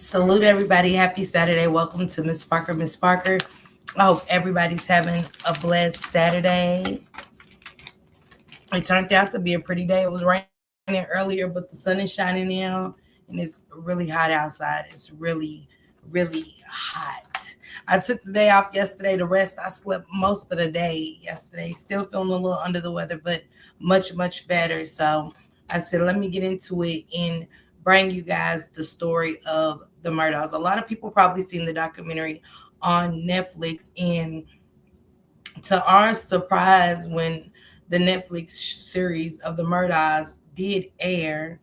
Salute everybody. Happy Saturday. Welcome to Miss Parker. Miss Parker. I hope everybody's having a blessed Saturday. It turned out to be a pretty day. It was raining earlier, but the sun is shining now and it's really hot outside. It's really hot. I took the day off yesterday to rest. I slept most of the day yesterday. Still feeling a little under the weather, but much better. So I said, let me get into it and bring you guys the story of the Murdaugh'S. A lot of people probably seen the documentary on Netflix, and to our surprise, when the Netflix series of the Murdaugh'S did air,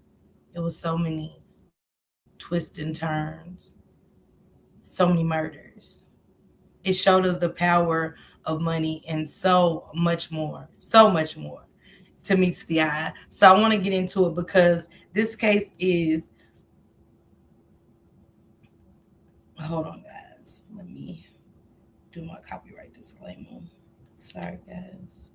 it was so many twists and turns, so many murders. It showed us the power of money and so much more to meets the eye. So I want to get into it because this case is, hold on guys, let me do my copyright disclaimer. Sorry guys.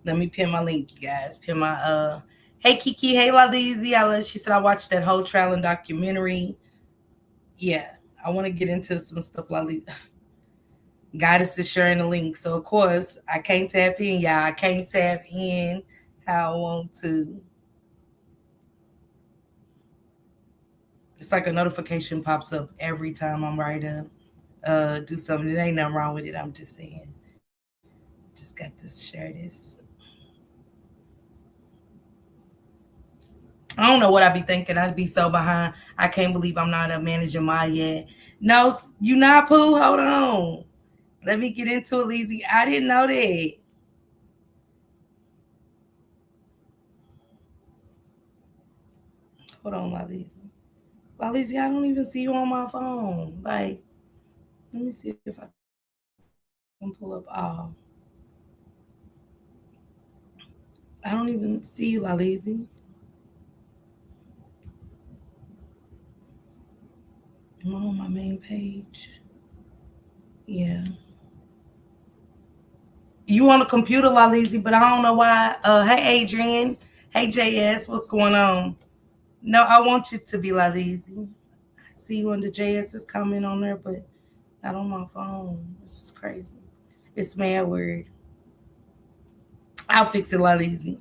Let me pin my link, you guys. Pin my Hey Kiki, hey Lalizi. She said I watched that whole trial and documentary. Yeah, I want to get into some stuff, Lalizi. Goddess is sharing the link. So of course I can't tap in, y'all. I can't tap in how I want to. It's like a notification pops up every time I'm ready to do something. There ain't nothing wrong with it. I'm just saying. Just got this share this. I don't know what I'd be thinking. I'd be so behind. I can't believe I'm not a manager my yet. No, you not Pooh. Hold on. Let me get into it, Lizzie. I didn't know that. Hold on, Lizzie. Lizzie, I don't even see you on my phone. Like, let me see if I can pull up all. I don't even see you, Lizzie. Am I on my main page? Yeah. You on the computer, Lizzie, but I don't know why. Hey, Adrian. Hey, JS. What's going on? No, I want you to be Lizzie. I see you on the JS's comment on there, but not on my phone. This is crazy. It's mad weird. I'll fix it, Lizzie.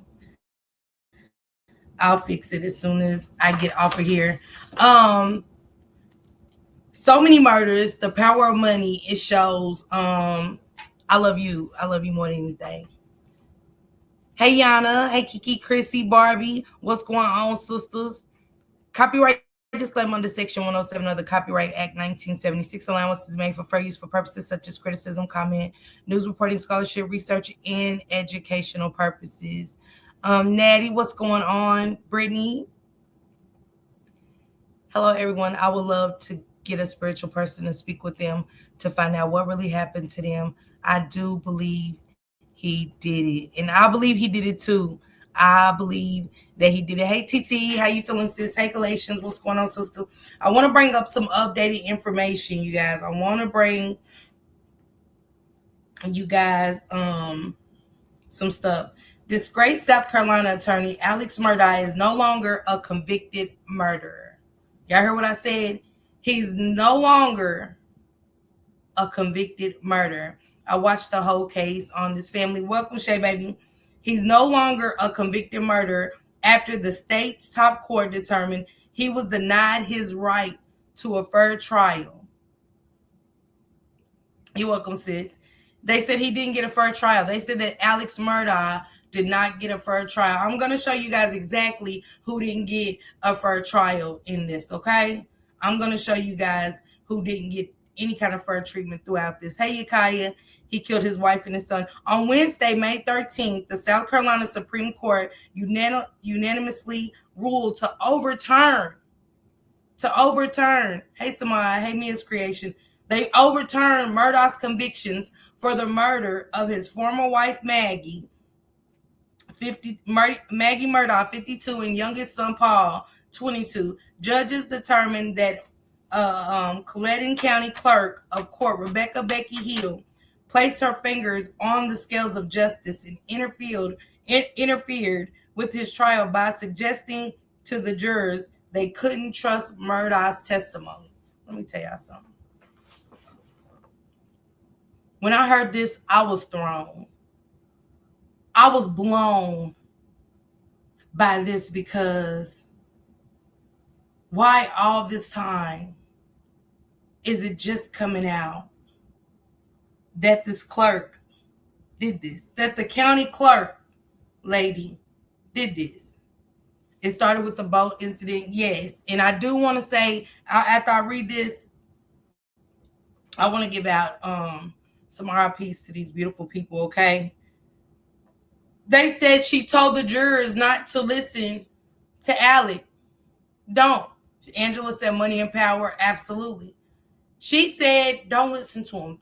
I'll fix it as soon as I get off of here. Um, so many murders, the power of money. It shows. I love you. I love you more than anything. Hey Yana, hey Kiki, Chrissy, Barbie. What's going on, sisters? Copyright disclaimer under Section 107 of the Copyright Act 1976. Allowance is made for fair use for purposes such as criticism, comment, news reporting, scholarship, research, and educational purposes. Natty, what's going on? Brittany. Hello, everyone. I would love to get a spiritual person to speak with them to find out what really happened to them. I do believe he did it, and I believe he did it too. I believe that he did it. Hey, TT, how you feeling, sis? Hey, Galatians, what's going on, sister? I want to bring up some updated information, you guys. I want to bring you guys some stuff. Disgraced South Carolina attorney Alex Murdaugh is no longer a convicted murderer. Y'all heard what I said? He's no longer a convicted murderer. I watched the whole case on this family. Welcome, Shay, baby. He's no longer a convicted murderer after the state's top court determined he was denied his right to a fair trial. You're welcome, sis. They said he didn't get a fair trial. They said that Alex Murdaugh did not get a fair trial. I'm going to show you guys exactly who didn't get a fair trial in this, okay? I'm going to show you guys who didn't get any kind of fair treatment throughout this. Hey, Yakaya, he killed his wife and his son. On Wednesday, May 13th, the South Carolina Supreme Court unanimously ruled to overturn. Hey, Samai, hey, Mia's Creation. They overturned Murdaugh'S convictions for the murder of his former wife, Maggie Murdaugh, 52, and youngest son, Paul, 22. Judges determined that Colleton County Clerk of Court Rebecca Becky Hill placed her fingers on the scales of justice and interfered with his trial by suggesting to the jurors they couldn't trust Murdaugh's testimony. Let me tell y'all something. When I heard this, I was thrown. I was blown by this because why all this time is it just coming out that this clerk did this, that the county clerk lady did this? It started with the boat incident, yes. And I do want to say, after I read this, I want to give out some RIPs to these beautiful people, okay? They said she told the jurors not to listen to Alec. Don't. Angela said money and power, absolutely. She said don't listen to him.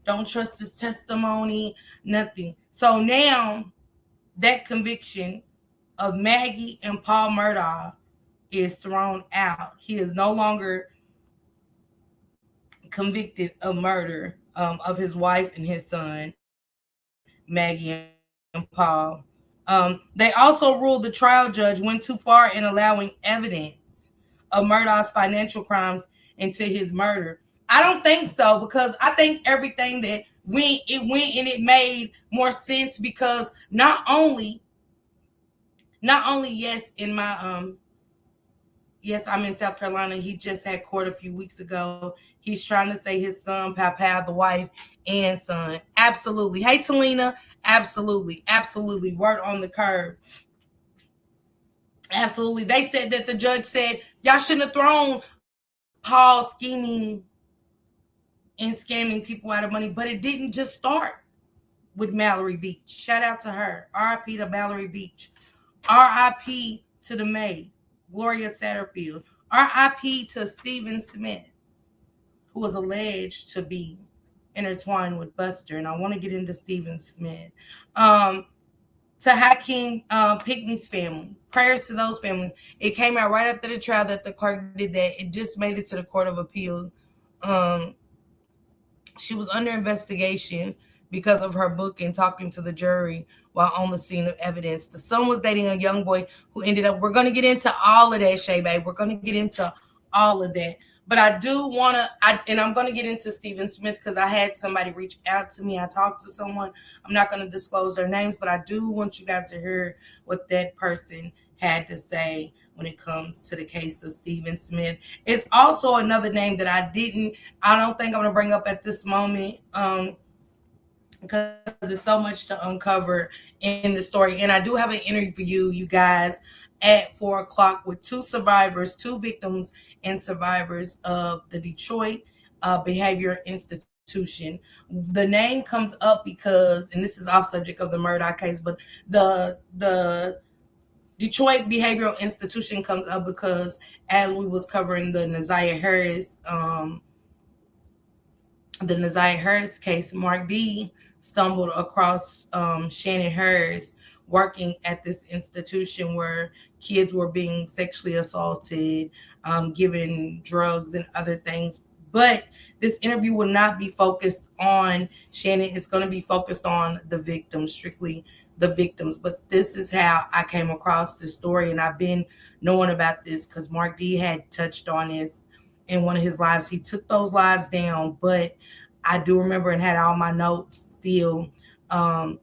Don't trust his testimony, nothing. So now that conviction of Maggie and Paul Murdaugh is thrown out. He is no longer convicted of murder of his wife and his son, Maggie and Paul. They also ruled the trial judge went too far in allowing evidence of Murdaugh's financial crimes into his murder. I don't think so, because I think everything that went and it made more sense, because not only yes, I'm in South Carolina. He just had court a few weeks ago. He's trying to say his son, Papa, the wife, and son. Absolutely. Hey, Talina. Absolutely. Word on the curb. Absolutely. They said that the judge said, y'all shouldn't have thrown Paul scheming and scamming people out of money. But it didn't just start with Mallory Beach. Shout out to her. R.I.P. to Mallory Beach. R.I.P. to the maid, Gloria Satterfield. R.I.P. to Stephen Smith, who was alleged to be intertwined with Buster. And I want to get into Stephen Smith. To Hakeem Pinkney's family. Prayers to those families. It came out right after the trial that the clerk did that. It just made it to the Court of Appeal. She was under investigation because of her book and talking to the jury while on the scene of evidence. The son was dating a young boy who ended up, we're going to get into all of that, Shay Babe. We're going to get into all of that. But I do want to, and I'm going to get into Stephen Smith because I had somebody reach out to me. I talked to someone. I'm not going to disclose their names, but I do want you guys to hear what that person had to say when it comes to the case of Stephen Smith. It's also another name that I don't think I'm going to bring up at this moment because there's so much to uncover in the story. And I do have an interview, you guys, at 4:00 with two victims and survivors of the Detroit Behavior Institution. The name comes up because, and this is off subject of the Murdaugh case, but the Detroit Behavioral Institution comes up because as we was covering the Naziah Harris case, Mark D stumbled across Shannon Harris working at this institution where kids were being sexually assaulted, given drugs and other things. But this interview will not be focused on Shannon. It's going to be focused on the victims, strictly the victims. But this is how I came across this story, and I've been knowing about this because Mark D had touched on this in one of his lives. He took those lives down, but I do remember and had all my notes still from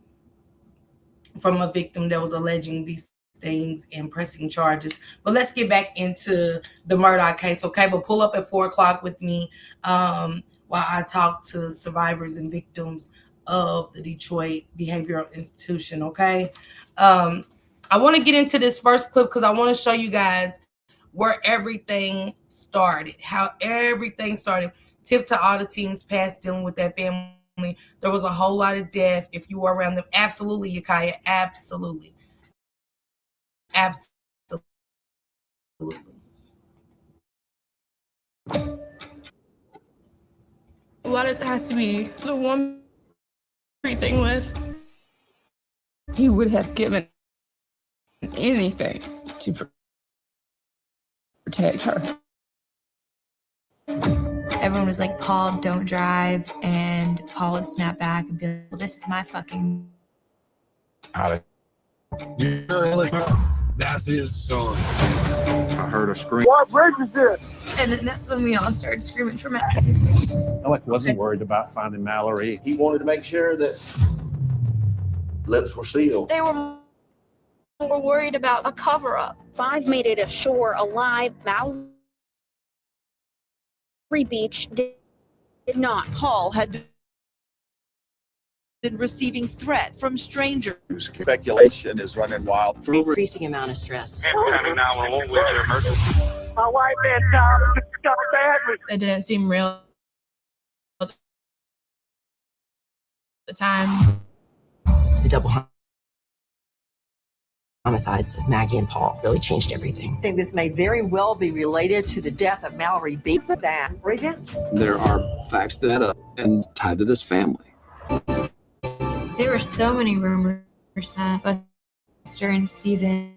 a victim that was alleging these things and pressing charges. But let's get back into the Murdaugh case, okay? But pull up at 4:00 with me while I talk to survivors and victims of the Detroit Behavioral Institution, okay? I want to get into this first clip because I want to show you guys where everything started, how everything started. Tip to all the teens past dealing with that family. There was a whole lot of death if you were around them. Absolutely, Yakaya. Absolutely. Absolutely. Why does it have to be the one everything with? He would have given anything to protect her. Everyone was like, Paul, don't drive. And Paul would snap back and be like, well, this is my fucking. That's his son. I heard a scream. What bridge is this? And then that's when we all started screaming for Matt. Alec wasn't worried about finding Mallory. He wanted to make sure that lips were sealed. They were more worried about a cover-up. 5 made it ashore alive. Mallory Beach did not. Paul had been receiving threats from strangers. Speculation is running wild. For increasing amount of stress. My wife and got badly. It didn't seem real at the time. The double homicides of Maggie and Paul really changed everything. I think this may very well be related to the death of Mallory B. That revenge. There are facts that and tied to this family. There were so many rumors that Buster and Steven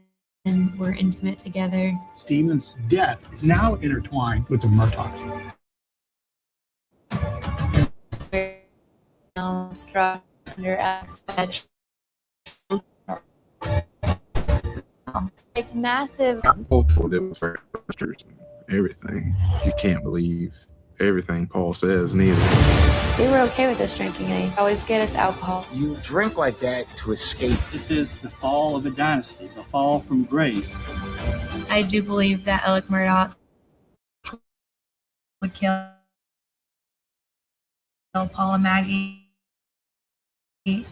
were intimate together. Steven's death is now intertwined with the Murdaugh. Drug under access. Like massive. Everything. You can't believe everything Paul says, neither. They were okay with us drinking. They always get us alcohol. You drink like that to escape. This is the fall of a dynasty. It's a fall from grace. I do believe that Alec Murdaugh would kill Paul and Maggie. Did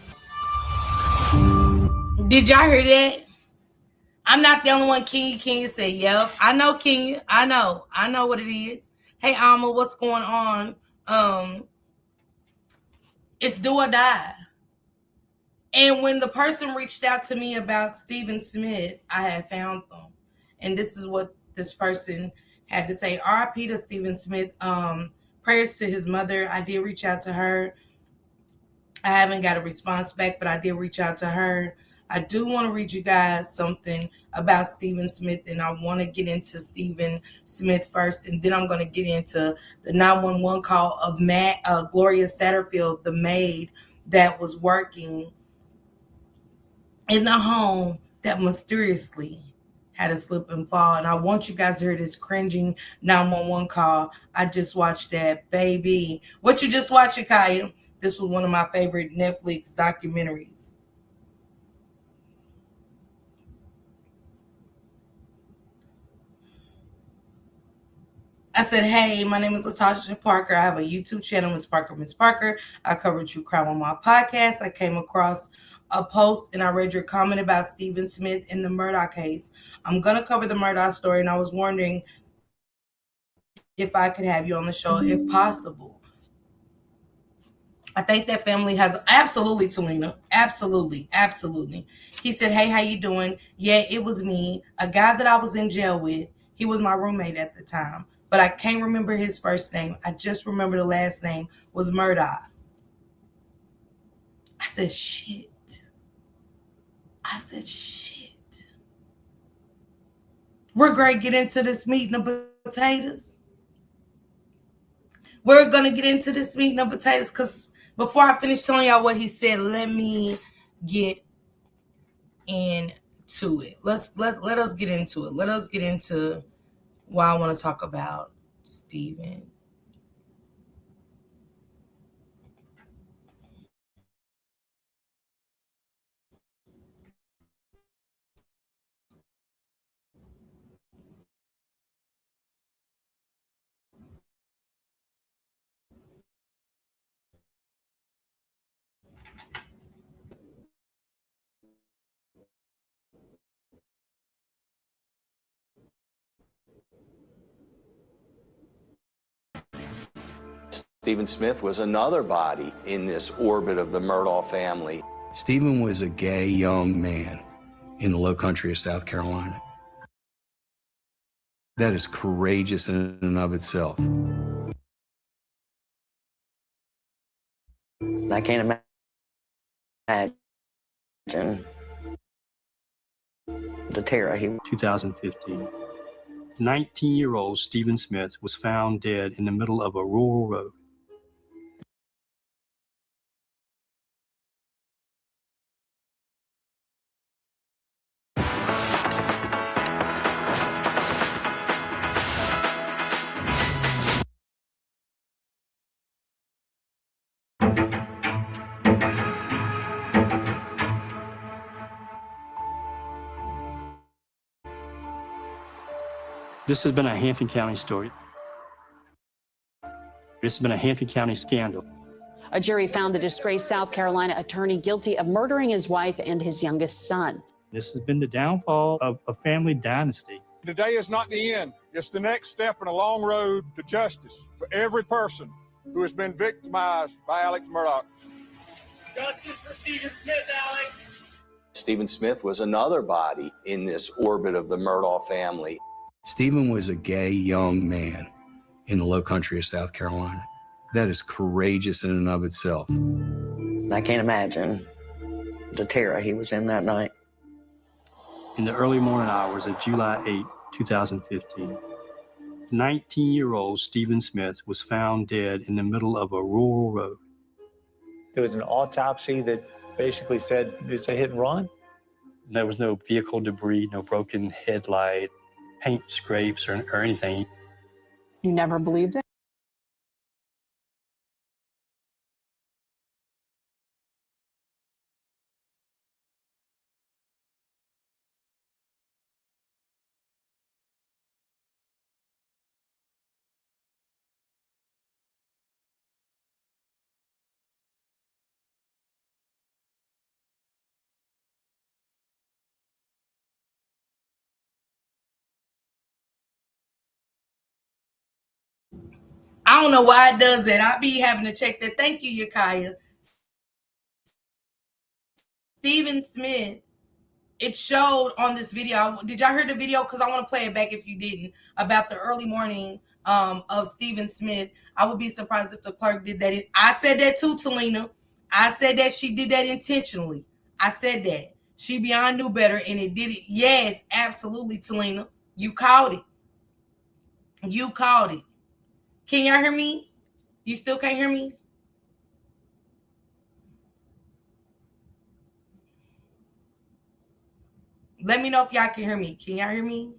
y'all hear that? I'm not the only one. Kenya said, yep. I know, Kenya. I know what it is. Hey, Alma, what's going on? It's do or die. And when the person reached out to me about Stephen Smith, I had found them. And this is what this person had to say. RIP to Stephen Smith. Prayers to his mother. I did reach out to her. I haven't got a response back, but I did reach out to her. I do want to read you guys something about Stephen Smith, and I want to get into Stephen Smith first, and then I'm going to get into the 911 call of Gloria Satterfield, the maid that was working in the home that mysteriously had a slip and fall. And I want you guys to hear this cringing 911 call. I just watched that, baby. What you just watched, Kaya? This was one of my favorite Netflix documentaries. I said, hey, my name is Latasha Parker. I have a YouTube channel, Miss Parker. I cover true crime on my podcast. I came across a post and I read your comment about Stephen Smith in the Murdaugh case. I'm going to cover the Murdaugh story, and I was wondering if I could have you on the show if possible. I think that family has absolutely, Talina. Absolutely. He said, hey, how you doing? Yeah, it was me, a guy that I was in jail with. He was my roommate at the time, but I can't remember his first name. I just remember the last name was Murdaugh. I said, shit. We're going to get into this meat and the potatoes. We're going to get into this meat and the potatoes because before I finish telling y'all what he said, let me get into it. Let us get into it. Let us get into why I want to talk about Stephen. Stephen Smith was another body in this orbit of the Murdaugh family. Stephen was a gay young man in the low country of South Carolina. That is courageous in and of itself. I can't imagine the terror he. 2015. 19-year-old Stephen Smith was found dead in the middle of a rural road. This has been a Hampton County story. This has been a Hampton County scandal. A jury found the disgraced South Carolina attorney guilty of murdering his wife and his youngest son. This has been the downfall of a family dynasty. Today is not the end. It's the next step in a long road to justice for every person who has been victimized by Alex Murdaugh. Justice for Stephen Smith, Alex. Stephen Smith was another body in this orbit of the Murdaugh family. Stephen was a gay young man in the low country of South Carolina. That is courageous in and of itself. I can't imagine the terror he was in that night. In the early morning hours of July 8, 2015, 19-year-old Stephen Smith was found dead in the middle of a rural road. There was an autopsy that basically said it was a hit and run. There was no vehicle debris, no broken headlight, paint scrapes or anything. You never believed it? I don't know why it does that. I be having to check that. Thank you, Yakaya. Stephen Smith, it showed on this video. Did y'all hear the video? Because I want to play it back if you didn't, about the early morning of Stephen Smith. I would be surprised if the clerk did that. I said that too, Talina. I said that she did that intentionally. I said that. She beyond knew better, and it did it. Yes, absolutely, Talina. You called it. You called it. Can y'all hear me? You still can't hear me? Let me know if y'all can hear me. Can y'all hear me?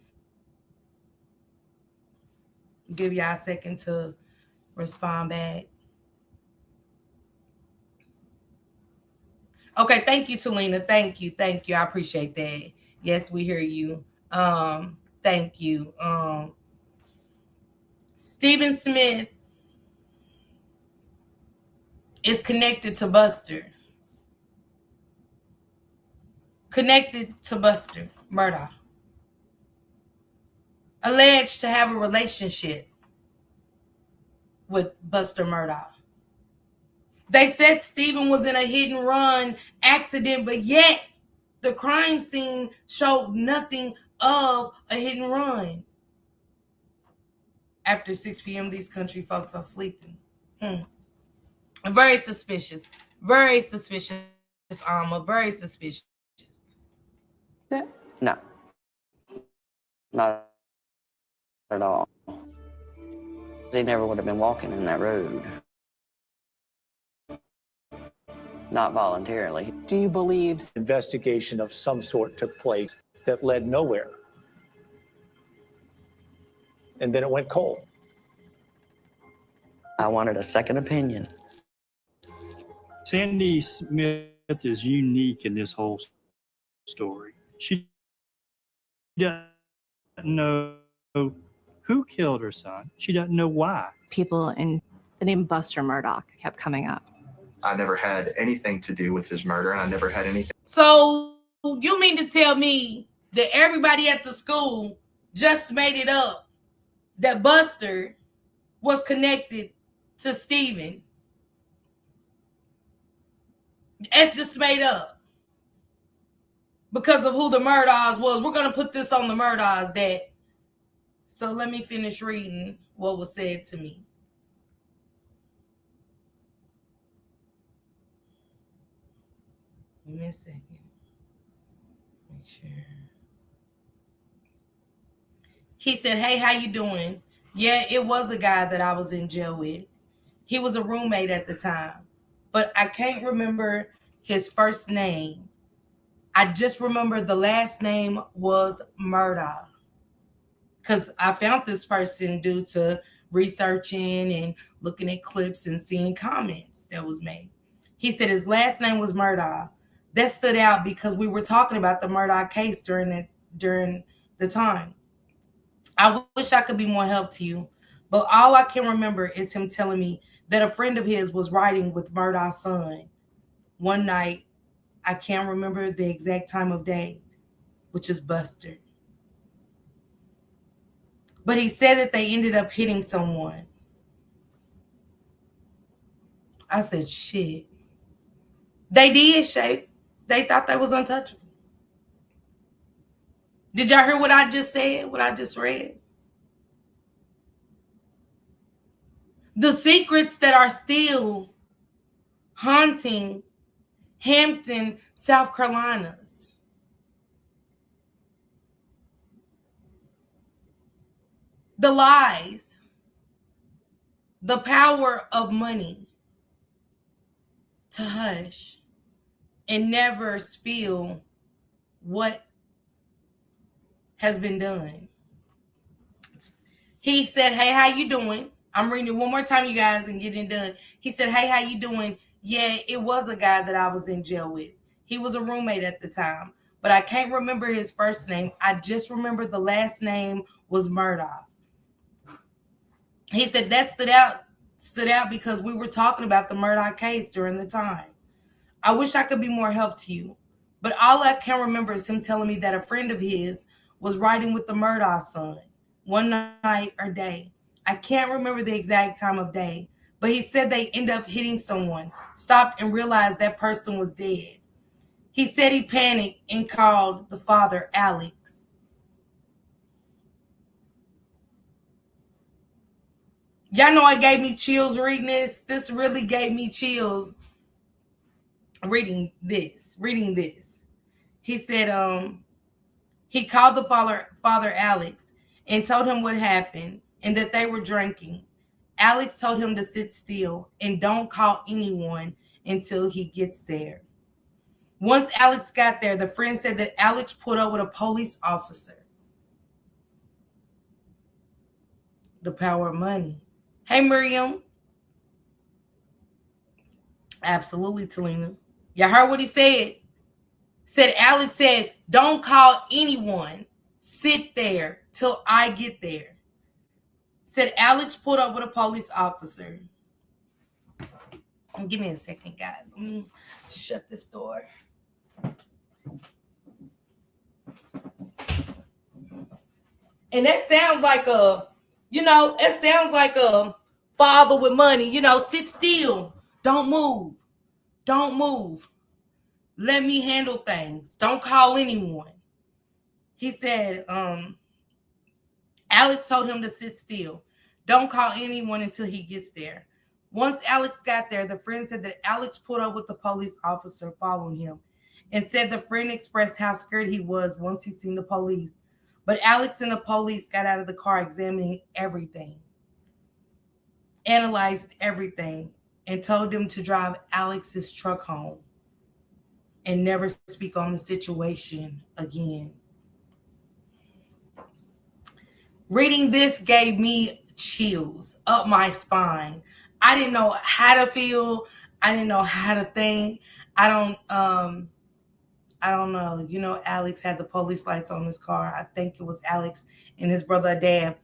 Give y'all a second to respond back. Okay, thank you, Talina. Thank you. Thank you. I appreciate that. Yes, we hear you. Thank you. Stephen Smith is connected to Buster. Connected to Buster Murdaugh. Alleged to have a relationship with Buster Murdaugh. They said Stephen was in a hit and run accident, but yet the crime scene showed nothing of a hit and run. After 6 p.m., these country folks are sleeping. Very suspicious. Very suspicious, Alma. Very suspicious. No. Not at all. They never would have been walking in that road. Not voluntarily. Do you believe investigation of some sort took place that led nowhere? And then it went cold. I wanted a second opinion. Sandy Smith is unique in this whole story. She doesn't know who killed her son. She doesn't know why. People in the name Buster Murdaugh kept coming up. I never had anything to do with his murder, and I never had anything. So you mean to tell me that everybody at the school just made it up that Buster was connected to Stephen? It's just made up because of who the Murdaugh'S was. We're going to put this on the Murdaugh'S that. So let me finish reading what was said to me. Give me a second. Make sure. He said, hey, how you doing? Yeah, it was a guy that I was in jail with. He was a roommate at the time, but I can't remember his first name. I just remember the last name was Murdaugh. Because I found this person due to researching and looking at clips and seeing comments that was made. He said his last name was Murdaugh. That stood out because we were talking about the Murdaugh case during the time. I wish I could be more help to you, but all I can remember is him telling me that a friend of his was riding with Murdaugh's son one night. I can't remember the exact time of day, which is Buster. But he said that they ended up hitting someone. I said, shit. They did, Shay. They thought they was untouchable. Did y'all hear what I just said? What I just read? The secrets that are still haunting Hampton, South Carolina's. The lies. The power of money to hush and never spill what has been done. He said, hey, how you doing? I'm reading it one more time, you guys, and getting it done. He said, hey, how you doing? Yeah, it was a guy that I was in jail with. He was a roommate at the time, but I can't remember his first name. I just remember the last name was Murdaugh. He said that stood out because we were talking about the Murdaugh case during the time. I wish I could be more help to you, but all I can remember is him telling me that a friend of his was riding with the Murdaugh son one night or day. I can't remember the exact time of day, but he said they ended up hitting someone, stopped and realized that person was dead. He said he panicked and called the father, Alex. Y'all know it gave me chills reading this. This really gave me chills reading this. He said he called the father Alex and told him what happened and that they were drinking. Alex told him to sit still and don't call anyone until he gets there. Once Alex got there, the friend said that Alex pulled up with a police officer. The power of money. Hey, Miriam. Absolutely, Talina. Y'all heard what he said? Alex said, don't call anyone. Sit there till I get there. Said Alex pulled up with a police officer. Give me a second, guys. Let me shut this door. And that sounds like a father with money. Sit still. Don't move. Don't move. Let me handle things. Don't call anyone. He said, Alex told him to sit still. Don't call anyone until he gets there. Once Alex got there, the friend said that Alex pulled up with the police officer following him and said the friend expressed how scared he was once he seen the police. But Alex and the police got out of the car examining everything, analyzed everything, and told them to drive Alex's truck home and never speak on the situation again. Reading this gave me chills up my spine. I didn't know how to feel. I didn't know how to think. I don't know. Alex had the police lights on his car. I think it was Alex and his brother Dad.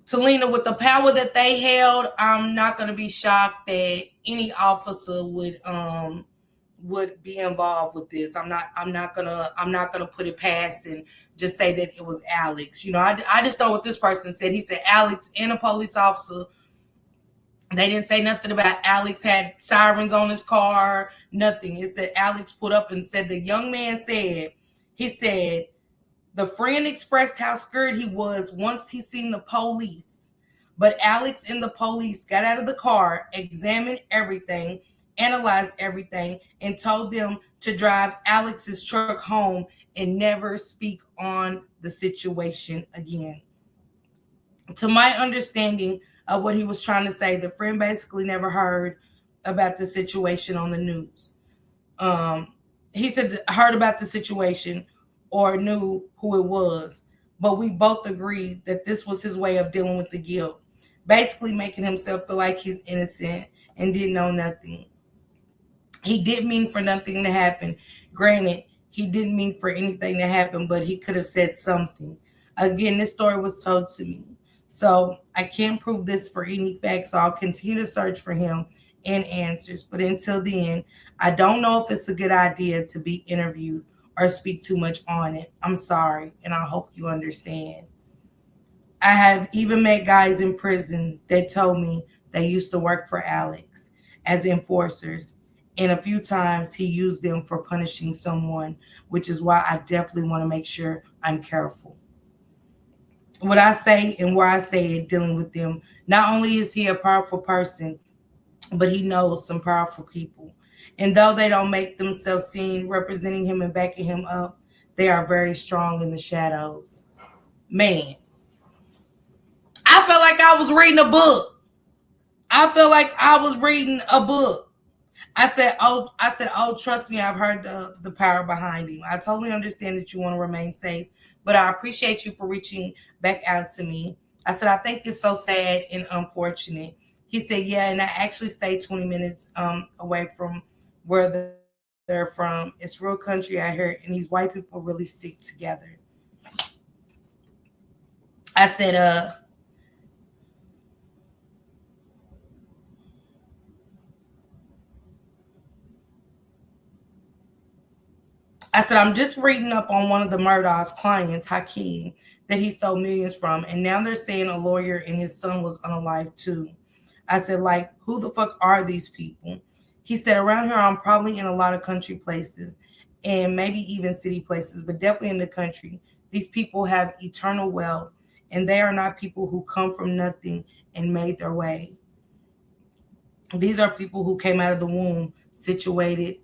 Talina, with the power that they held, I'm not gonna be shocked that any officer would be involved with this. I'm not gonna put it past and just say that it was Alex. I just know what this person said. He said Alex and a police officer. They didn't say nothing about Alex had sirens on his car, nothing. It said Alex put up and said the young man said, he said, the friend expressed how scared he was once he seen the police. But Alex and the police got out of the car, examined everything, analyzed everything, and told them to drive Alex's truck home and never speak on the situation again. To my understanding of what he was trying to say, the friend basically never heard about the situation on the news. He said heard about the situation or knew who it was, but we both agreed that this was his way of dealing with the guilt, basically making himself feel like he's innocent and didn't know nothing. He didn't mean for nothing to happen. Granted, he didn't mean for anything to happen, but he could have said something. Again, this story was told to me. So I can't prove this for any facts. So I'll continue to search for him and answers. But until then, I don't know if it's a good idea to be interviewed or speak too much on it. I'm sorry, and I hope you understand. I have even met guys in prison that told me they used to work for Alex as enforcers. And a few times he used them for punishing someone, which is why I definitely want to make sure I'm careful. What I say and where I say it dealing with them, not only is he a powerful person, but he knows some powerful people. And though they don't make themselves seen representing him and backing him up, they are very strong in the shadows. Man, I felt like I was reading a book. I felt like I was reading a book. I said, trust me, I've heard the power behind him. I totally understand that you want to remain safe, but I appreciate you for reaching back out to me. I said, I think it's so sad and unfortunate. He said, yeah, and I actually stayed 20 minutes away from where they're from. It's real country out here, and these white people really stick together. I said, I'm just reading up on one of the Murdaugh'S clients, Hakeem, that he stole millions from, and now they're saying a lawyer and his son was unalive too. I said, like, who the fuck are these people? He said, around here, I'm probably in a lot of country places and maybe even city places, but definitely in the country. These people have eternal wealth, and they are not people who come from nothing and made their way. These are people who came out of the womb situated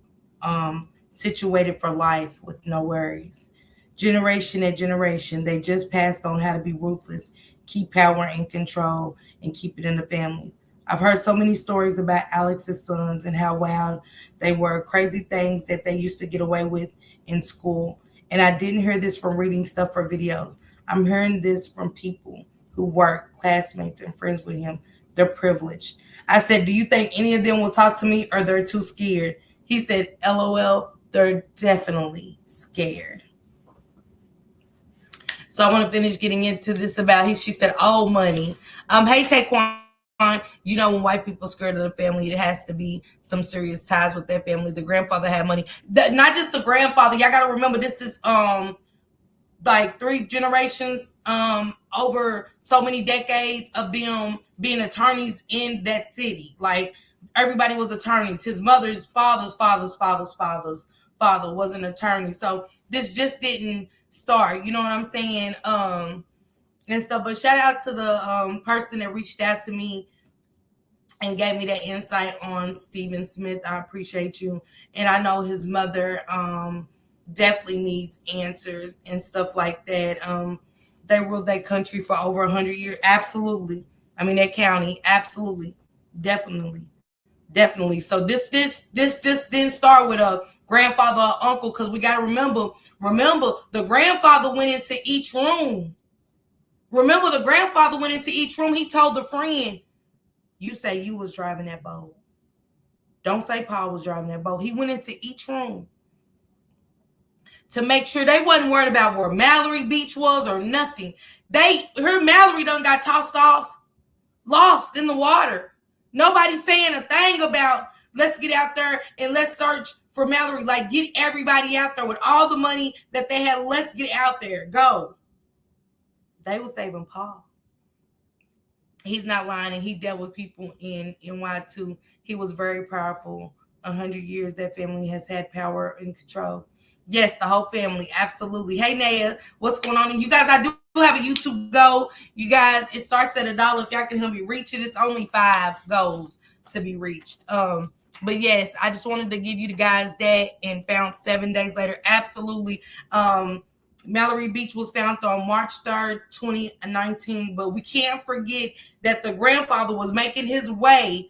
for life with no worries. Generation at generation, they just passed on how to be ruthless, keep power and control, and keep it in the family. I've heard so many stories about Alex's sons and how wild they were, crazy things that they used to get away with in school. And I didn't hear this from reading stuff or videos. I'm hearing this from people who work, classmates, and friends with him. They're privileged. I said, do you think any of them will talk to me or they're too scared? He said, LOL, they're definitely scared. So I want to finish getting into this about she said, oh, money. Hey, Taquan, you know, when white people scared of the family, it has to be some serious ties with their family. The grandfather had money. Not just the grandfather. Y'all got to remember, this is like 3 generations over so many decades of them being attorneys in that city. Like, everybody was attorneys. His mother's father's father was an attorney. So this just didn't start, you know what I'm saying? And stuff. But shout out to the person that reached out to me and gave me that insight on Stephen Smith. I appreciate you. And I know his mother definitely needs answers and stuff like that. They ruled that country for over 100 years. Absolutely. I mean, that county. Absolutely. Definitely. So this just didn't start with a grandfather or uncle, because we got to remember the grandfather went into each room. He told the friend, you say you was driving that boat. Don't say Paul was driving that boat. He went into each room to make sure they wasn't worried about where Mallory Beach was or nothing. Mallory done got tossed off, lost in the water. Nobody's saying a thing about let's get out there and let's search for Mallory. Like, get everybody out there with all the money that they had. Let's get out there. Go. They were saving Paul. He's not lying, and he dealt with people in NY too. He was very powerful. 100 years that family has had power and control. Yes, the whole family. Absolutely. Hey, Naya, what's going on? And you guys, I do have a YouTube goal. You guys, it starts at $1. If y'all can help me reach it, it's only 5 goals to be reached. But yes, I just wanted to give you the guys that and found 7 days later. Absolutely. Mallory Beach was found on March 3rd, 2019, but we can't forget that the grandfather was making his way.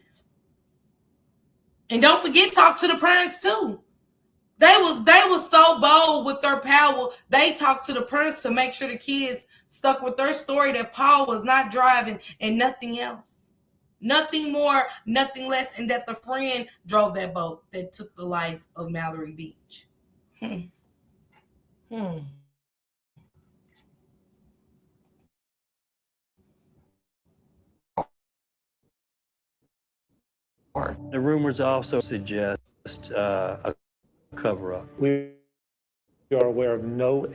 And don't forget, talk to the parents too. They was so bold with their power. They talked to the parents to make sure the kids stuck with their story that Paul was not driving and nothing else. Nothing more, nothing less, and that the friend drove that boat that took the life of Mallory Beach. The rumors also suggest a cover-up. We are aware of no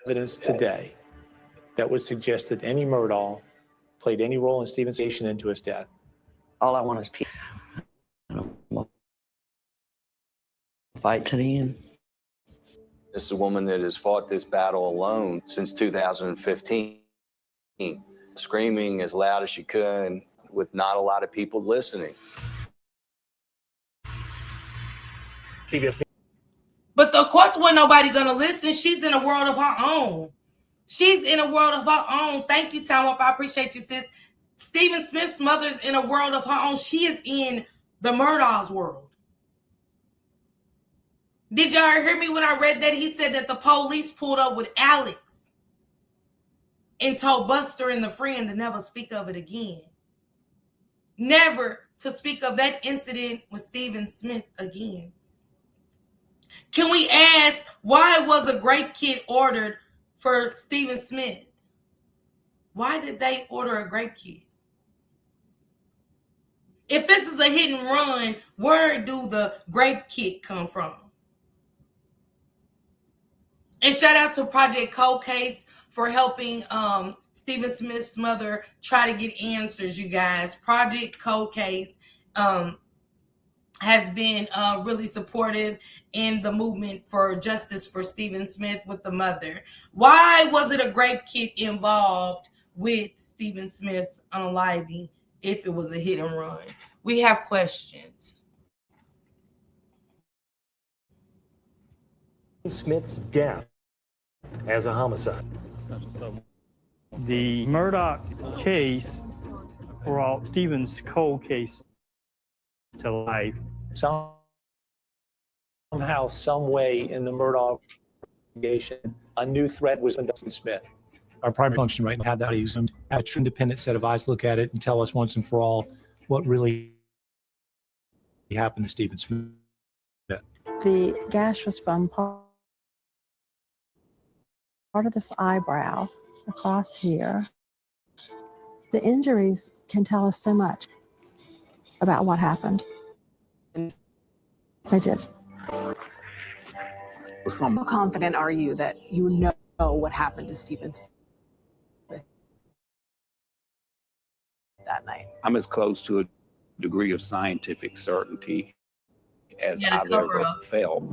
evidence today that would suggest that any Murdaugh played any role in Stephen's investigation into his death. All I want is peace. I don't want to fight to the end. This is a woman that has fought this battle alone since 2015, screaming as loud as she could with not a lot of people listening. CBS. But of course, when nobody gonna listen, she's in a world of her own. She's in a world of her own. Thank you, Tom Up. I appreciate you, sis. Stephen Smith's mother's in a world of her own. She is in the Murdaugh'S world. Did y'all hear me when I read that? He said that the police pulled up with Alex and told Buster and the friend to never speak of it again. Never to speak of that incident with Stephen Smith again. Can we ask, why was a grape kit ordered for Stephen Smith? Why did they order a grape kit? If this is a hit and run, where do the grape kit come from? And shout out to Project Cold Case for helping Stephen Smith's mother try to get answers, you guys. Project Cold Case has been really supportive in the movement for justice for Stephen Smith with the mother. Why was it a grape kit involved with Stephen Smith's unaliving if it was a hit and run? We have questions. Smith's death as a homicide. The Murdaugh case brought Stephen's cold case to life. Somehow, some way in the Murdaugh investigation, a new threat was under Smith. Our primary function right now, have that examined, have a true independent set of eyes look at it and tell us once and for all what really happened to Stephen Smith. The gash was from part of this eyebrow across here. The injuries can tell us so much about what happened. They did. How confident are you that you know what happened to Stephen Smith that night? I'm as close to a degree of scientific certainty as I've ever felt.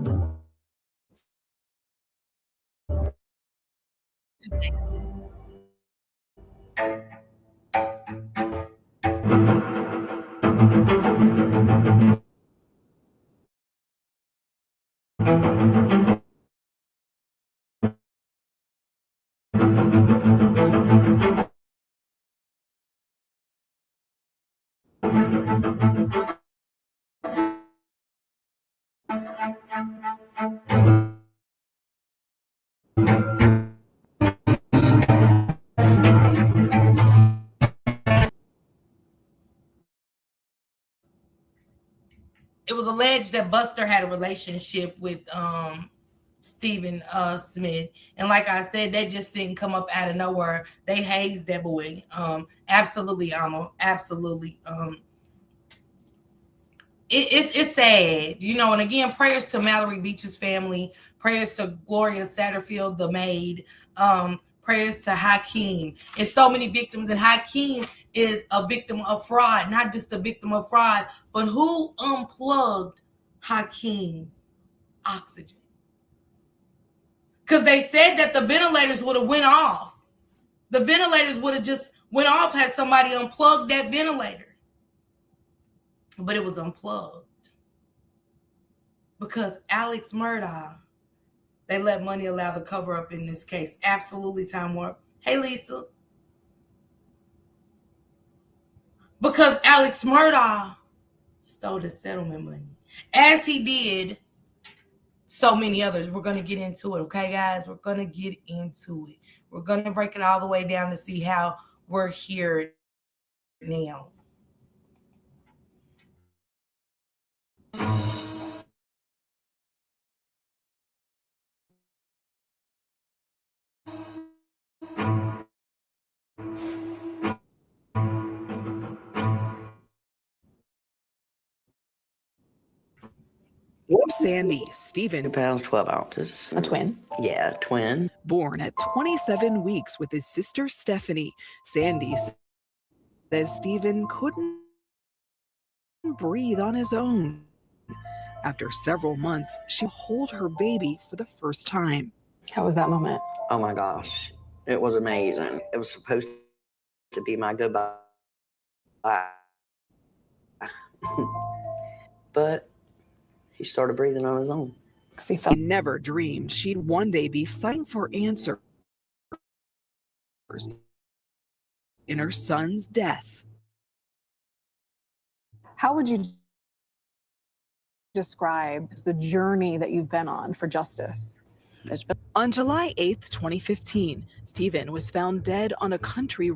It was alleged that Buster had a relationship with Stephen Smith. And like I said, that just didn't come up out of nowhere. They hazed that boy. Absolutely, Alma. Absolutely. It's sad, you know. And again, prayers to Mallory Beach's family. Prayers to Gloria Satterfield, the maid. Prayers to Hakeem. It's so many victims, and Hakeem is a victim of fraud, not just a victim of fraud, but who unplugged Hakeem's oxygen? Because they said that the ventilators would have went off. The ventilators would have just went off had somebody unplugged that ventilator. But it was unplugged because Alex Murdaugh They let money allow the cover up in this case. Absolutely, Time Warp. Hey, Lisa. Because Alex Murdaugh stole the settlement money, as he did so many others. We're going to get into it, okay, guys? We're going to get into it. We're going to break it all the way down to see how we're here now. Sandy Stephen, 2 pounds, 12 ounces. a twin. Yeah, twin. Born at 27 weeks with his sister Stephanie, Sandy says Stephen couldn't breathe on his own. After several months, she hold her baby for the first time. How was that moment? Oh my gosh. It was amazing. It was supposed to be my goodbye. But he started breathing on his own. He never dreamed she'd one day be fighting for answers in her son's death. How would you describe the journey that you've been on for justice? On July 8th, 2015, Stephen was found dead on a country.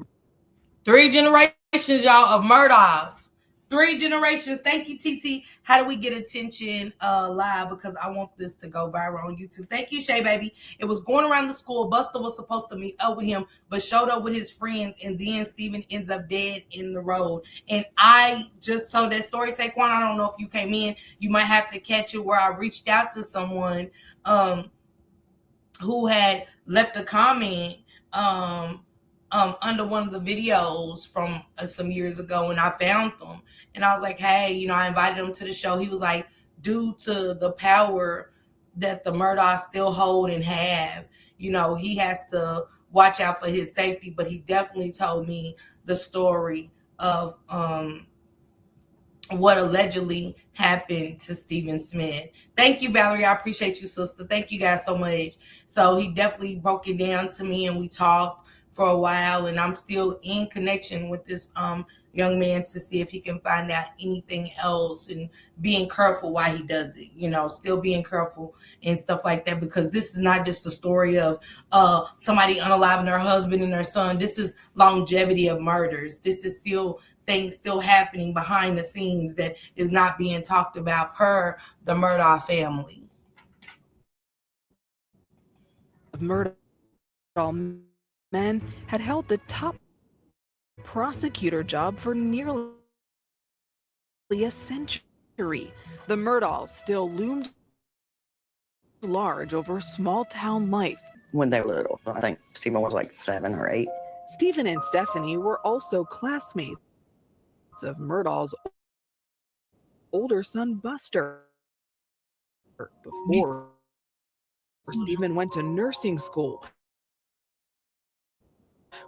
3 generations, y'all, of Murdaugh'S. 3 generations. Thank you, TT. How do we get attention live? Because I want this to go viral on YouTube. Thank you, Shay Baby. It was going around the school. Buster was supposed to meet up with him, but showed up with his friends, and then Stephen ends up dead in the road. And I just told that story, Taekwon. I don't know if you came in. You might have to catch it, where I reached out to someone who had left a comment under one of the videos from some years ago, and I found them. And I was like, hey, I invited him to the show. He was like, due to the power that the Murdaugh'S still hold and have, he has to watch out for his safety. But he definitely told me the story of what allegedly happened to Stephen Smith. Thank you, Valerie. I appreciate you, sister. Thank you guys so much. So he definitely broke it down to me, and we talked for a while, and I'm still in connection with this young man to see if he can find out anything else, and being careful why he does it, still being careful and stuff like that, because this is not just a story of somebody unaliving their husband and their son. This is longevity of murders. This is still things still happening behind the scenes that is not being talked about per the Murdaugh family. Murdaugh men had held the top prosecutor job for nearly a century. The Murdaugh'S still loomed large over small town life. When they were little, I think Stephen was like 7 or 8. Stephen and Stephanie were also classmates of Murdaugh's older son, Buster. Before Stephen went to nursing school,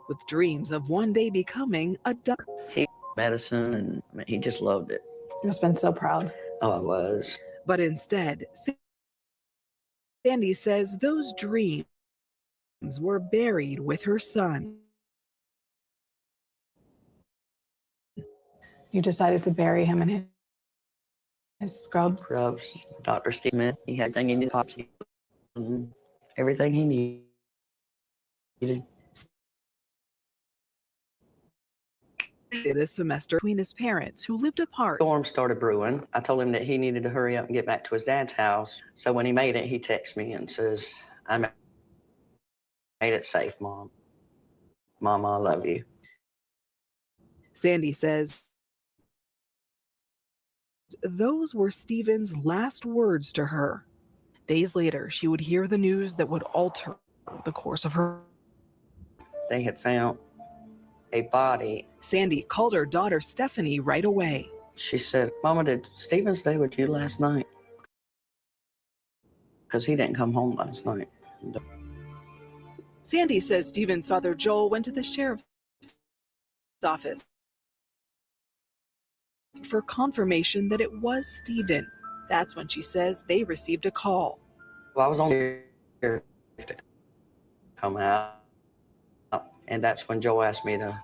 with dreams of one day becoming a doctor. He medicine, and he just loved it. You must have been so proud. Oh, I was. But instead, Sandy says those dreams were buried with her son. You decided to bury him in his scrubs? Scrubs. Dr. Stephen, he had everything he needed. Everything he needed. A semester between his parents, who lived apart. Storm started brewing. I told him that he needed to hurry up and get back to his dad's house. So when he made it, he texts me and says, I made it safe, Mom. Mama, I love you. Sandy says those were Stephen's last words to her. Days later, she would hear the news that would alter the course of her. They had found a body. Sandy called her daughter Stephanie right away. She said, Mama, did Stephen stay with you last night? Because he didn't come home last night. Sandy says Stephen's father, Joel, went to the sheriff's office for confirmation that it was Stephen. That's when she says they received a call. Well, I was on to come out. And that's when Joe asked me to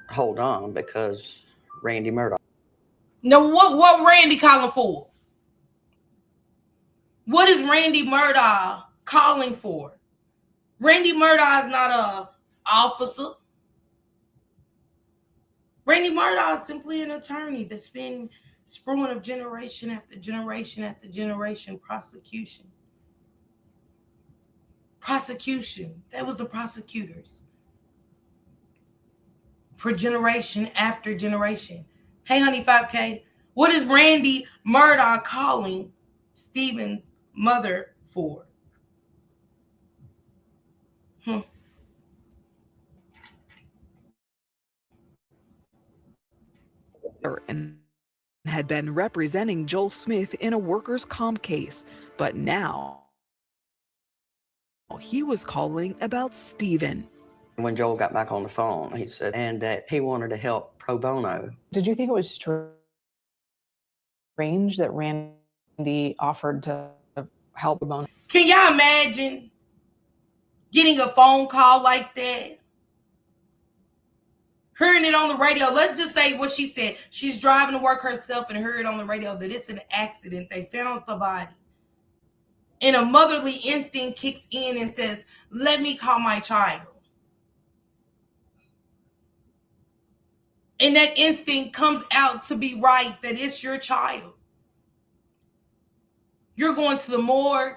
hold on because Randy Murdaugh. Now, what Randy calling for? What is Randy Murdaugh calling for? Randy Murdaugh is not a officer. Randy Murdaugh is simply an attorney that's been spewing of generation after generation after generation prosecution. Prosecution. That was the prosecutors. For generation after generation. Hey, honey, 5K. What is Randy Murdaugh calling Stephen's mother for? And had been representing Joel Smith in a workers' comp case, but now he was calling about Stephen. When Joel got back on the phone, he said, and that he wanted to help pro bono. Did you think it was strange that Randy offered to help pro bono? Can y'all imagine getting a phone call like that? Hearing it on the radio. Let's just say what she said. She's driving to work herself and heard on the radio that it's an accident. They found the body. And a motherly instinct kicks in and says, let me call my child. And that instinct comes out to be right, that it's your child. You're going to the morgue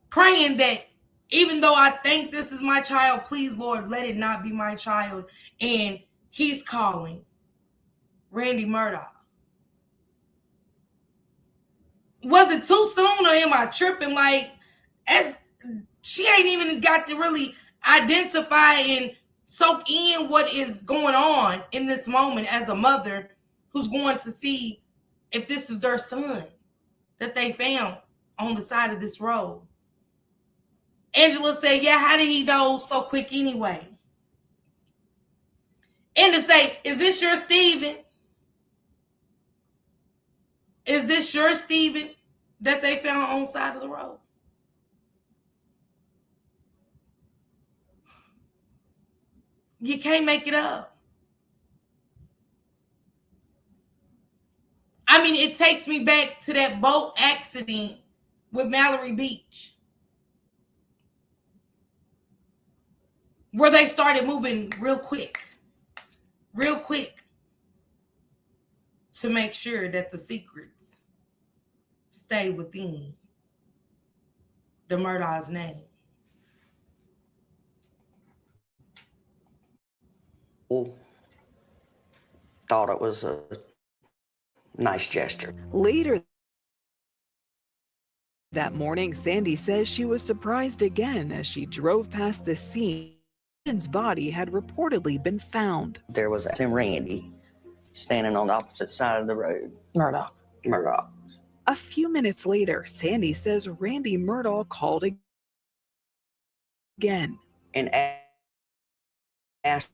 praying that even though I think this is my child, please, Lord, let it not be my child. And he's calling Randy Murdaugh. Was it too soon or am I tripping? Like, as she ain't even got to really identify and soak in what is going on in this moment as a mother who's going to see if this is their son that they found on the side of this road. Angela said, yeah, how did he know so quick anyway? And to say, is this your Stephen? Is this your Stephen that they found on the side of the road? You can't make it up. I mean, it takes me back to that boat accident with Mallory Beach, where they started moving real quick to make sure that the secrets stay within the Murdaugh's name. Thought it was a nice gesture. Later that morning, Sandy says she was surprised again as she drove past the scene. Stephen's body had reportedly been found. There was Randy standing on the opposite side of the road. Murdaugh. A few minutes later, Sandy says Randy Murdaugh called again And asked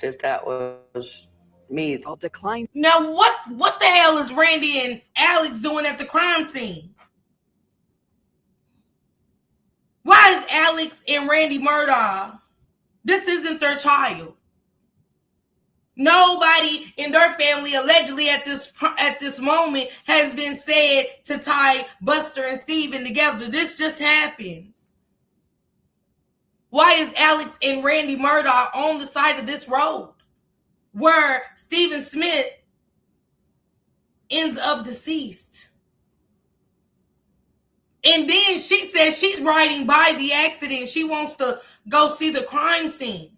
if that was me. I'll decline. Now, what the hell is Randy and Alex doing at the crime scene? Why is Alex and Randy Murdaugh? This isn't their child. Nobody in their family allegedly at this moment has been said to tie Buster and Stephen together. This just happens. Why is Alex and Randy Murdaugh on the side of this road where Stephen Smith ends up deceased? And then she says she's riding by the accident. She wants to go see the crime scene.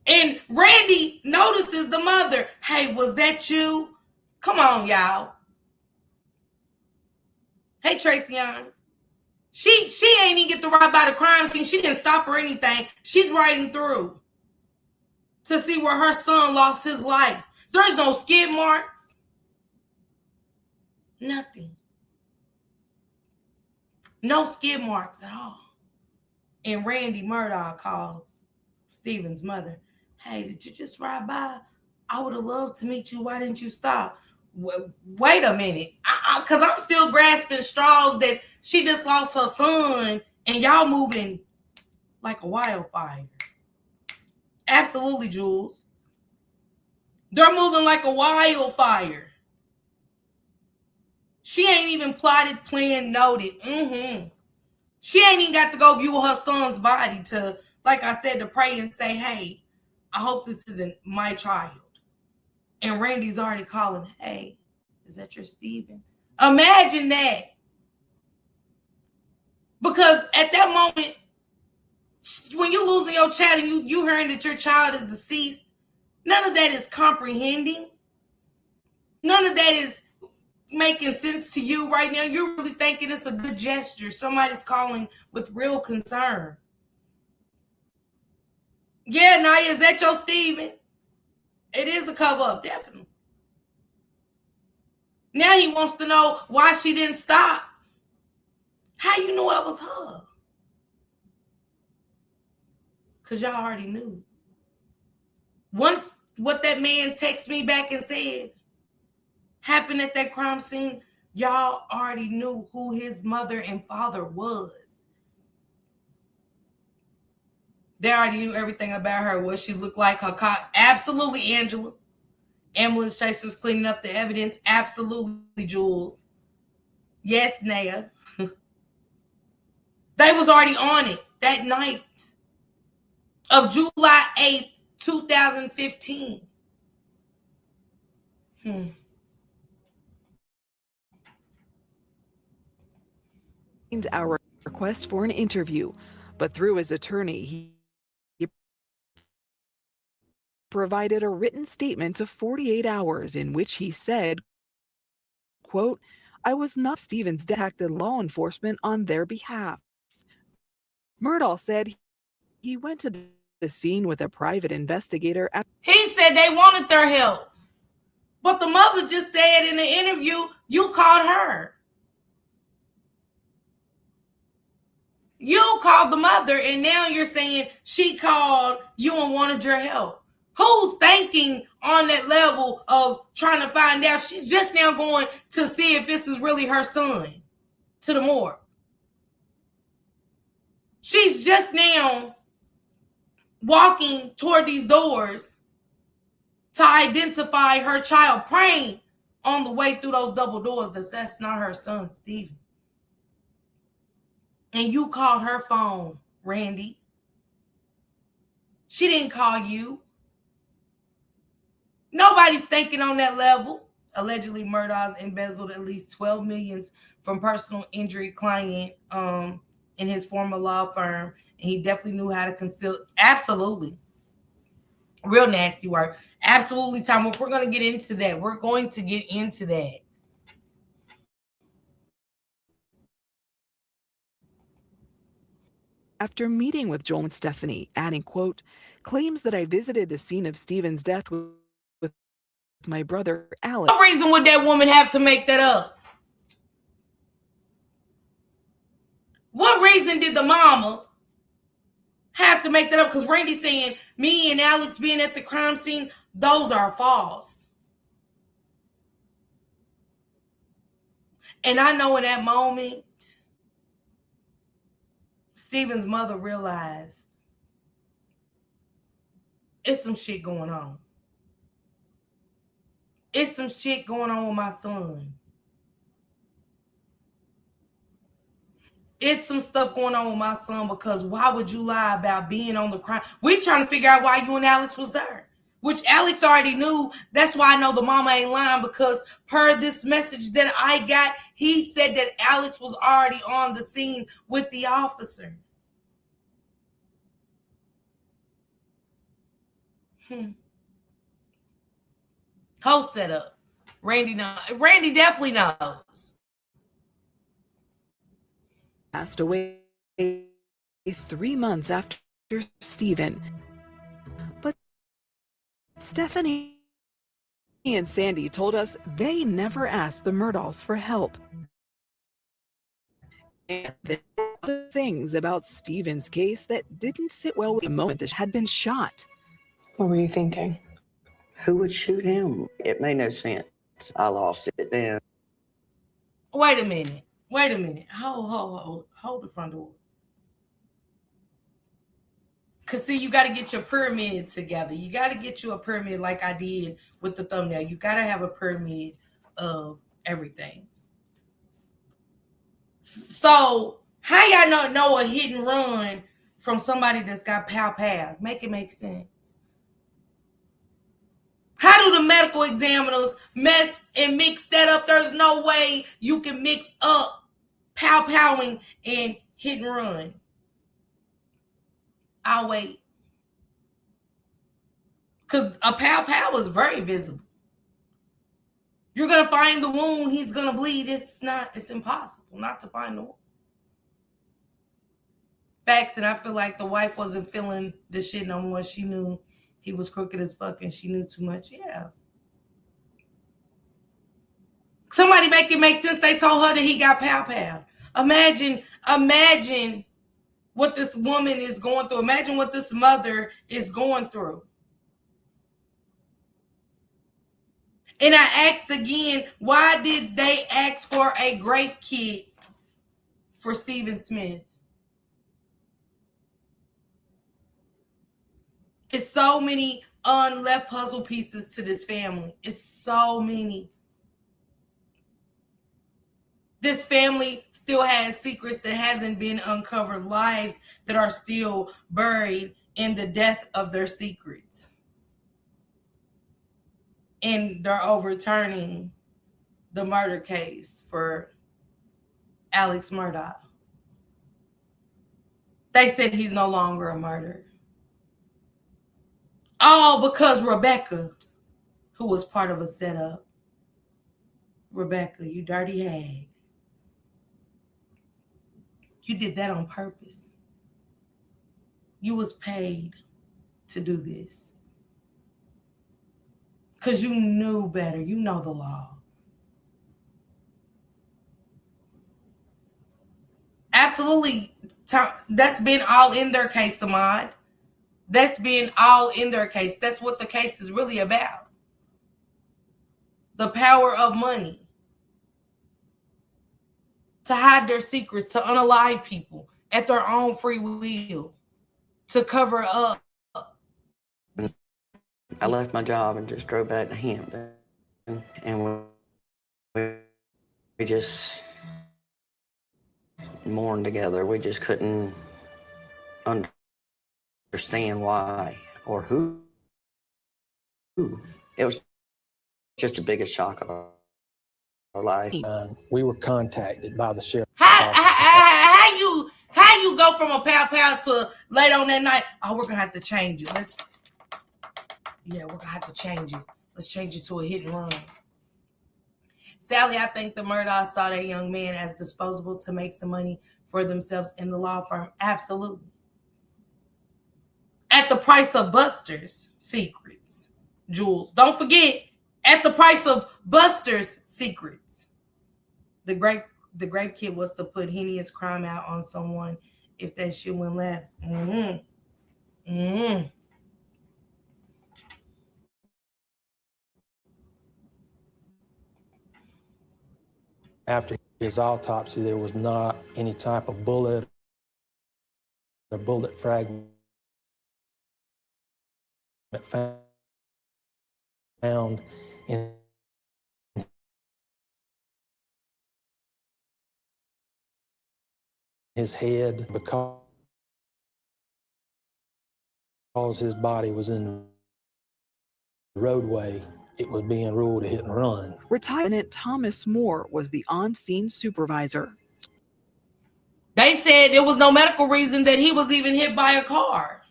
And Randy notices the mother. Hey, was that you? Come on, y'all. Hey, Tracy Young. She ain't even get to ride by the crime scene. She didn't stop or anything. She's riding through to see where her son lost his life. There's no skid marks. Nothing. No skid marks at all. And Randy Murdaugh calls Stephen's mother. Hey, did you just ride by? I would have loved to meet you. Why didn't you stop? Wait a minute. Because I'm still grasping straws that she just lost her son and y'all moving like a wildfire. Absolutely, Jules. They're moving like a wildfire. She ain't even plotted, planned, noted. She ain't even got to go view her son's body to, like I said, to pray and say, hey, I hope this isn't my child. And Randy's already calling, hey, is that your Steven? Imagine that. Because at that moment, when you're losing your child and you hearing that your child is deceased, none of that is comprehending. None of that is making sense to you right now. You're really thinking it's a good gesture. Somebody's calling with real concern. Yeah, Naya, is that your Steven? It is a cover-up, definitely. Now he wants to know why she didn't stop. How you know it was her? Because y'all already knew. Once what that man texted me back and said happened at that crime scene, y'all already knew who his mother and father was. They already knew everything about her, what she looked like, her car. Absolutely, Angela. Ambulance chasers cleaning up the evidence. Absolutely, Jules. Yes, Naya. They was already on it that night of July 8th, 2015. Our request for an interview, but through his attorney, he provided a written statement of 48 hours in which he said, quote, I was not Stevens contacted law enforcement on their behalf. Murdaugh said he went to the scene with a private investigator. He said they wanted their help. But the mother just said in the interview, you called her. You called the mother, and now you're saying she called you and wanted your help. Who's thinking on that level of trying to find out? She's just now going to see if this is really her son to the morgue. She's just now walking toward these doors to identify her child, praying on the way through those double doors that that's not her son, Steven. And you called her phone, Randy. She didn't call you. Nobody's thinking on that level. Allegedly, Murdaugh'S embezzled at least $12 million from personal injury client in his former law firm. And he definitely knew how to conceal. Absolutely. Real nasty work. Absolutely, Tom. We're going to get into that. We're going to get into that. After meeting with Joel and Stephanie, adding, quote, claims that I visited the scene of Stephen's death with my brother, Alex. What reason would that woman have to make that up? What reason did the mama have to make that up? Because Randy's saying me and Alex being at the crime scene, those are false. And I know in that moment, Stephen's mother realized it's some shit going on. It's some shit going on with my son. It's some stuff going on with my son, because why would you lie about being on the crime? We're trying to figure out why you and Alex was there, which Alex already knew. That's why I know the mama ain't lying, because per this message that I got, he said that Alex was already on the scene with the officer. Whole setup. Randy definitely knows. Passed away 3 months after Stephen. But Stephanie and Sandy told us they never asked the Murdaugh'S for help. And there were other things about Stephen's case that didn't sit well with the moment that had been shot. What were you thinking? Who would shoot him? It made no sense. I lost it then. Wait a minute. Hold the front door. Cause see, you got to get your pyramid together. You got to get you a pyramid like I did with the thumbnail. You got to have a pyramid of everything. So how y'all not know a hit and run from somebody that's got pow? Make it make sense. How do the medical examiners mess and mix that up? There's no way you can mix up powing and hit and run. I'll wait. Because a pow was very visible. You're going to find the wound. He's going to bleed. It's impossible not to find the wound. Facts, and I feel like the wife wasn't feeling the shit no more. She knew he was crooked as fuck and she knew too much. Yeah. Somebody make it make sense. They told her that he got pow. Imagine what this woman is going through. Imagine what this mother is going through. And I asked again, why did they ask for a grape kit for Stephen Smith? It's so many unleft puzzle pieces to this family. It's so many. This family still has secrets that hasn't been uncovered, lives that are still buried in the death of their secrets. And they're overturning the murder case for Alex Murdaugh. They said he's no longer a murderer. All because Rebecca, who was part of a setup. Rebecca, you dirty hag. You did that on purpose. You was paid to do this. Because you knew better. You know the law. Absolutely. That's been all in their case, Ahmad. That's been all in their case. That's what the case is really about. The power of money. To hide their secrets, to unalive people at their own free will. To cover up. I left my job and just drove back to Hampton. And we just mourned together. We just couldn't understand why or who. It was just the biggest shock of our life. We were contacted by the sheriff. How you go from a pow to late on that night? Oh, we're gonna have to change it. We're gonna have to change it. Let's change it to a hit and run. Sally, I think the Murdaugh'S saw that young man as disposable to make some money for themselves in the law firm. Absolutely. At the price of Buster's secrets, Jules. Don't forget, at the price of Buster's secrets. The grape kid was to put heinous crime out on someone if that shit went left. After his autopsy, there was not any type of bullet or bullet fragment found in his head because his body was in the roadway. It was being ruled a hit and run. Lieutenant Thomas Moore was the on-scene supervisor. They said there was no medical reason that he was even hit by a car.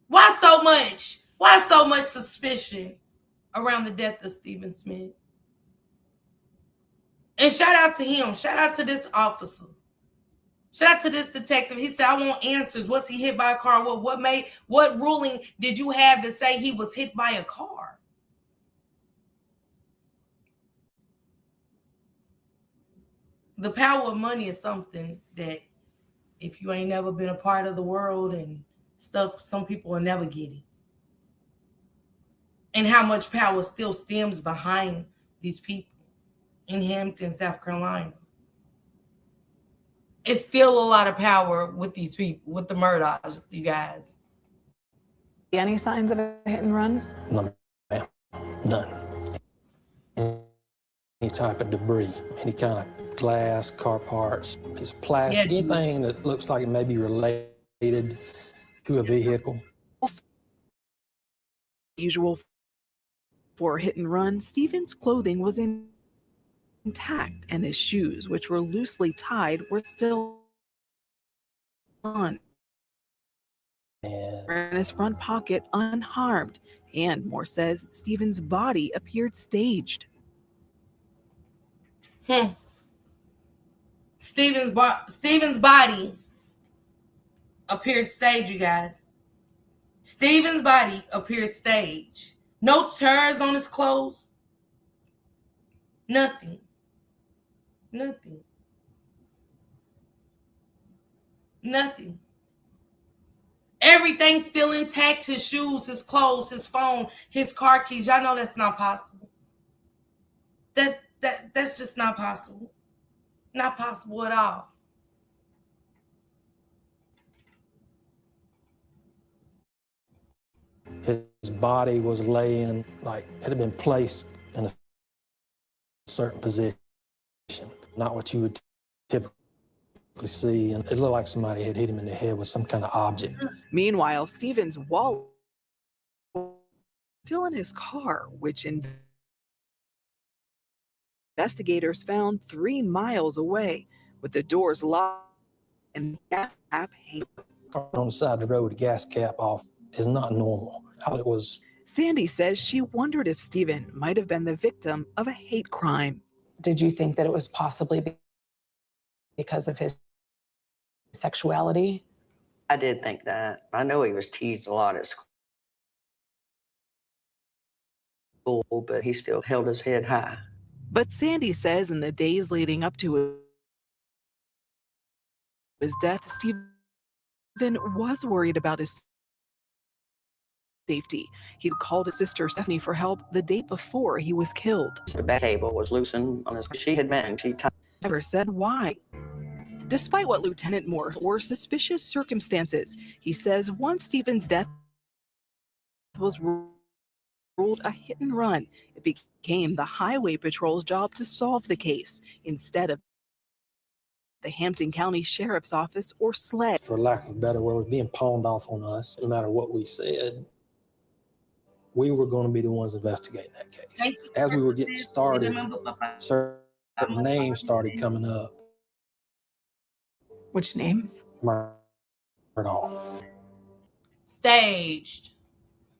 Why so much? Why so much suspicion around the death of Stephen Smith? And shout out to him. Shout out to this officer. Shout out to this detective. He said, I want answers. Was he hit by a car? What ruling did you have to say he was hit by a car? The power of money is something that if you ain't never been a part of the world and stuff, some people will never get it. and how much power still stems behind these people in Hampton, South Carolina. It's still a lot of power with these people, with the Murdaugh'S, you guys. Any signs of a hit and run? No, ma'am. None. Any type of debris, any kind of glass, car parts, piece of plastic, anything that looks like it may be related to a vehicle. Usual for a hit and run, Stephen's clothing was intact and his shoes, which were loosely tied, were still on. In his front pocket unharmed, and Moore says Stephen's body appeared staged. Stephen's body appeared staged, you guys. Stephen's body appeared staged. No tears on his clothes. Nothing. Nothing. Nothing. Everything's still intact. His shoes, his clothes, his phone, his car keys. Y'all know that's not possible. That's just not possible. Not possible at all. His body was laying, like it had been placed in a certain position, not what you would typically see. And it looked like somebody had hit him in the head with some kind of object. Meanwhile, Stephen's wallet still in his car, which investigators found 3 miles away, with the doors locked and gas cap hanging. On the side of the road, the gas cap off is not normal. How it was. Sandy says she wondered if Stephen might have been the victim of a hate crime. Did you think that it was possibly because of his sexuality? I did think that. I know he was teased a lot at school, but he still held his head high. But Sandy says in the days leading up to his death, Stephen was worried about his safety. He'd called his sister Stephanie for help the day before he was killed. The back cable was loosened on his. She had been. She never said why. Despite what Lieutenant Moore were suspicious circumstances, he says once Stephen's death was ruled a hit and run, it became the Highway Patrol's job to solve the case instead of the Hampton County Sheriff's Office or SLED. For lack of a better word, was being pawned off on us. No matter what we said, we were going to be the ones investigating that case. As we were getting started, certain names started coming up. Which names? Murdaugh. Staged.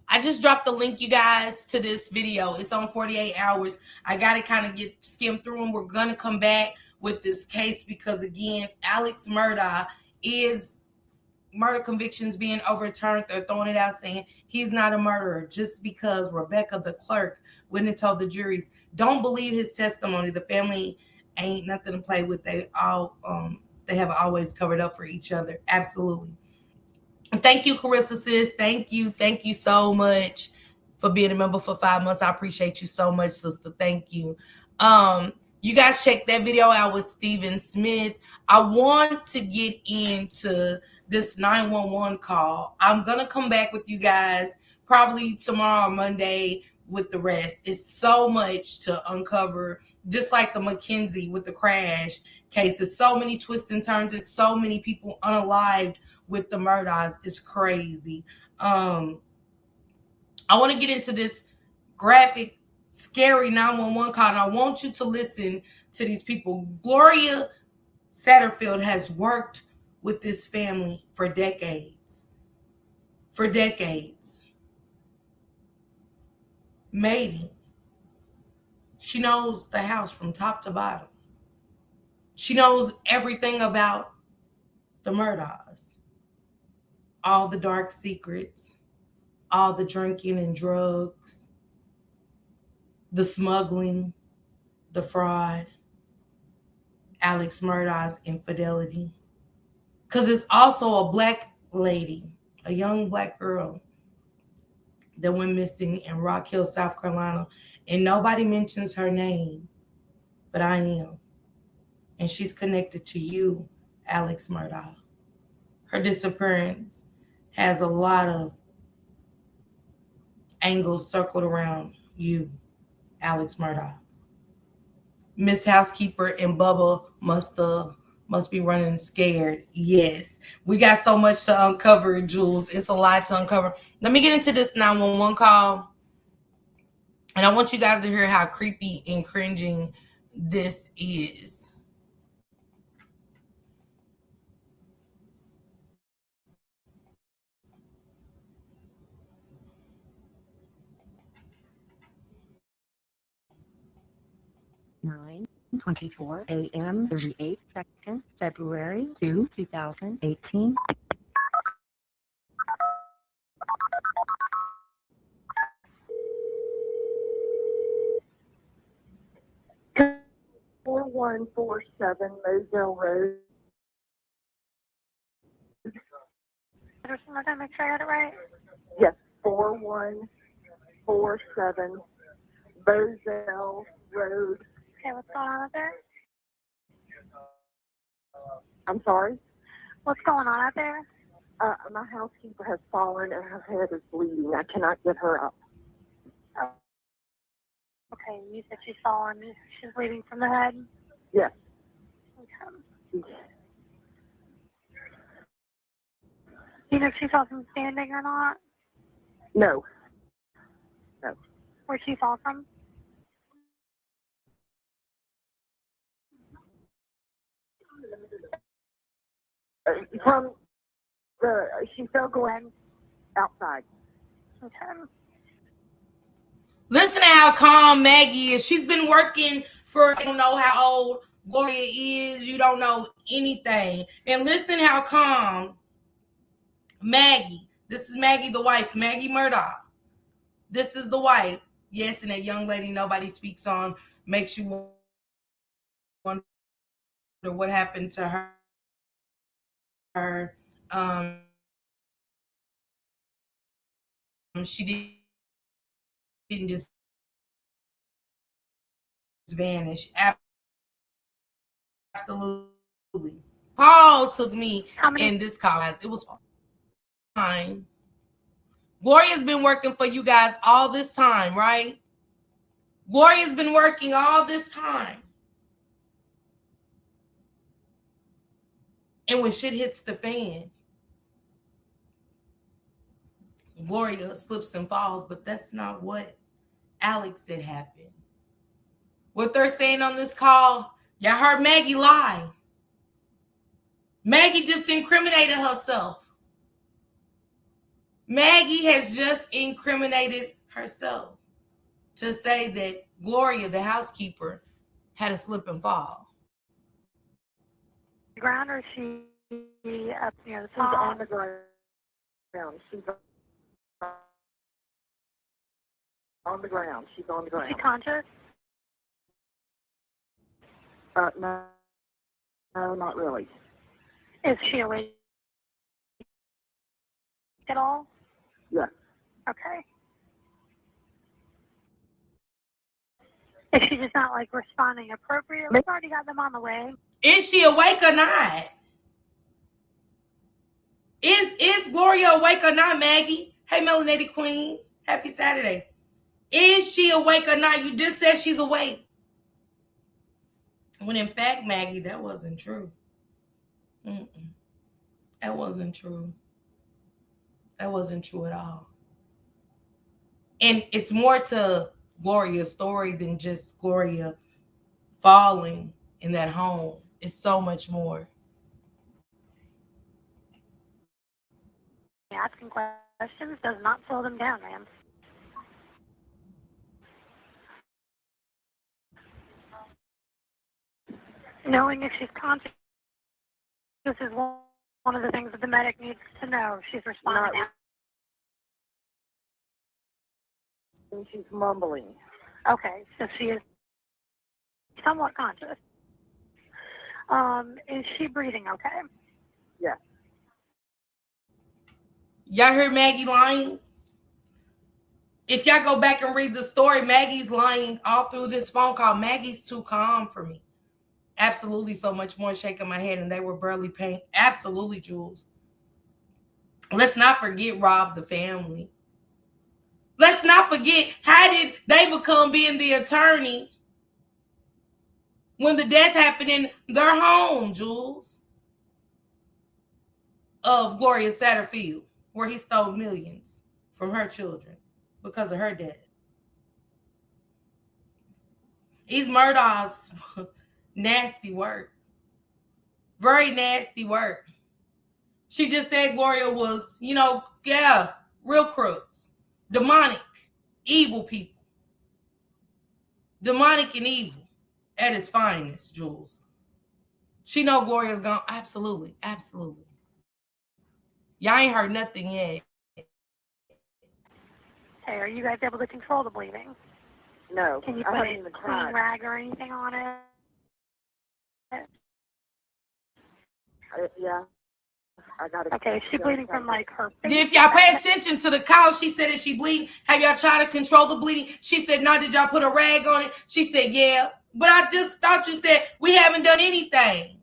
I just dropped the link, you guys, to this video. It's on 48 hours. I got to kind of skim through them. We're going to come back with this case because, again, Alex Murdaugh is murder convictions being overturned. They're throwing it out saying he's not a murderer just because Rebecca, the clerk, went and told the juries. Don't believe his testimony. The family ain't nothing to play with. They have always covered up for each other. Absolutely. Thank you, Carissa, sis. Thank you so much for being a member for 5 months. I appreciate you so much, sister. Thank you. You guys check that video out with Stephen Smith. I want to get into this 911 call. I'm going to come back with you guys probably tomorrow or Monday with the rest. It's so much to uncover, just like the McKenzie with the crash case. There's so many twists and turns. There's so many people unalived with the Murdaugh'S. It's crazy. I want to get into this graphic, scary 911 call, and I want you to listen to these people. Gloria Satterfield has worked with this family for decades. For decades. Mating. She knows the house from top to bottom. She knows everything about the Murdaugh'S. All the dark secrets, all the drinking and drugs, the smuggling, the fraud, Alex Murdaugh's infidelity. Because it's also a black lady, a young black girl, that went missing in Rock Hill, South Carolina. And nobody mentions her name, but I am. And she's connected to you, Alex Murdaugh. Her disappearance has a lot of angles circled around you, Alex Murdaugh. Miss Housekeeper and Bubba must be running scared. Yes. We got so much to uncover, Jules. It's a lot to uncover. Let me get into this 911 call. And I want you guys to hear how creepy and cringing this is. Nine 24 a.m. 38 February 2018. Four 4147 Moselle Road. I just want to make sure I got it right. Yes, 4147 Moselle Road. Okay, what's going on out there? I'm sorry? What's going on out there? My housekeeper has fallen and her head is bleeding. I cannot get her up. Oh. Okay, you said she's fallen. She's bleeding from the head? Yes. Okay. Do you know if she fell from standing or not? No. No. Where'd she fall from? From she fell going outside. Okay. Listen to how calm Maggie is. She's been working for, I don't know how old Gloria is. You don't know anything. And listen how calm Maggie. This is Maggie, the wife, Maggie Murdaugh. This is the wife. Yes, and that young lady nobody speaks on makes you wonder what happened to her. She didn't just vanish. Absolutely. Paul took me in this class. It was fine. Gloria's been working for you guys all this time, right? Gloria's been working all this time. And when shit hits the fan, Gloria slips and falls, but that's not what Alex said happened. What they're saying on this call, y'all heard Maggie lie. Maggie just incriminated herself. Maggie has just incriminated herself to say that Gloria, the housekeeper, had a slip and fall. Ground or is she up near the She's top? on the ground. She's on the ground. She's on the ground. Is she conscious? No, not really. Is she awake at all? Yes. Okay. Is she just not like responding appropriately? We've already got them on the way. Is she awake or not? Is Gloria awake or not, Maggie? Hey, Melanated Queen. Happy Saturday. Is she awake or not? You just said she's awake. When in fact, Maggie, that wasn't true. That wasn't true. That wasn't true at all. And it's more to Gloria's story than just Gloria falling in that home. It's so much more. Asking questions does not slow them down, ma'am. Knowing if she's conscious is one of the things that the medic needs to know. She's responding. And she's mumbling. Okay, so she is somewhat conscious. Is she breathing okay? Yes. Y'all heard Maggie lying? If y'all go back and read the story, Maggie's lying all through this phone call. Maggie's too calm for me. Absolutely, so much more, shaking my head, and they were barely paying. Absolutely, Jules. Let's not forget Rob the family. Let's not forget, how did they become being the attorney when the death happened in their home, Jules? Of Gloria Satterfield, where he stole millions from her children because of her death. These Murdaugh'S, nasty work. Very nasty work. She just said Gloria was, real crooks. Demonic, evil people. Demonic and evil at its finest, Jules. She know Gloria's gone. Absolutely, absolutely. Y'all ain't heard nothing yet. Hey, are you guys able to control the bleeding? No, Can you I put haven't a even clean tried. rag or anything on it? Yeah, I got it. Okay, is she bleeding from like her face? If y'all pay attention to the call, she said, is she bleeding? Have y'all tried to control the bleeding? She said, no. Did y'all put a rag on it? She said, yeah. But I just thought you said we haven't done anything.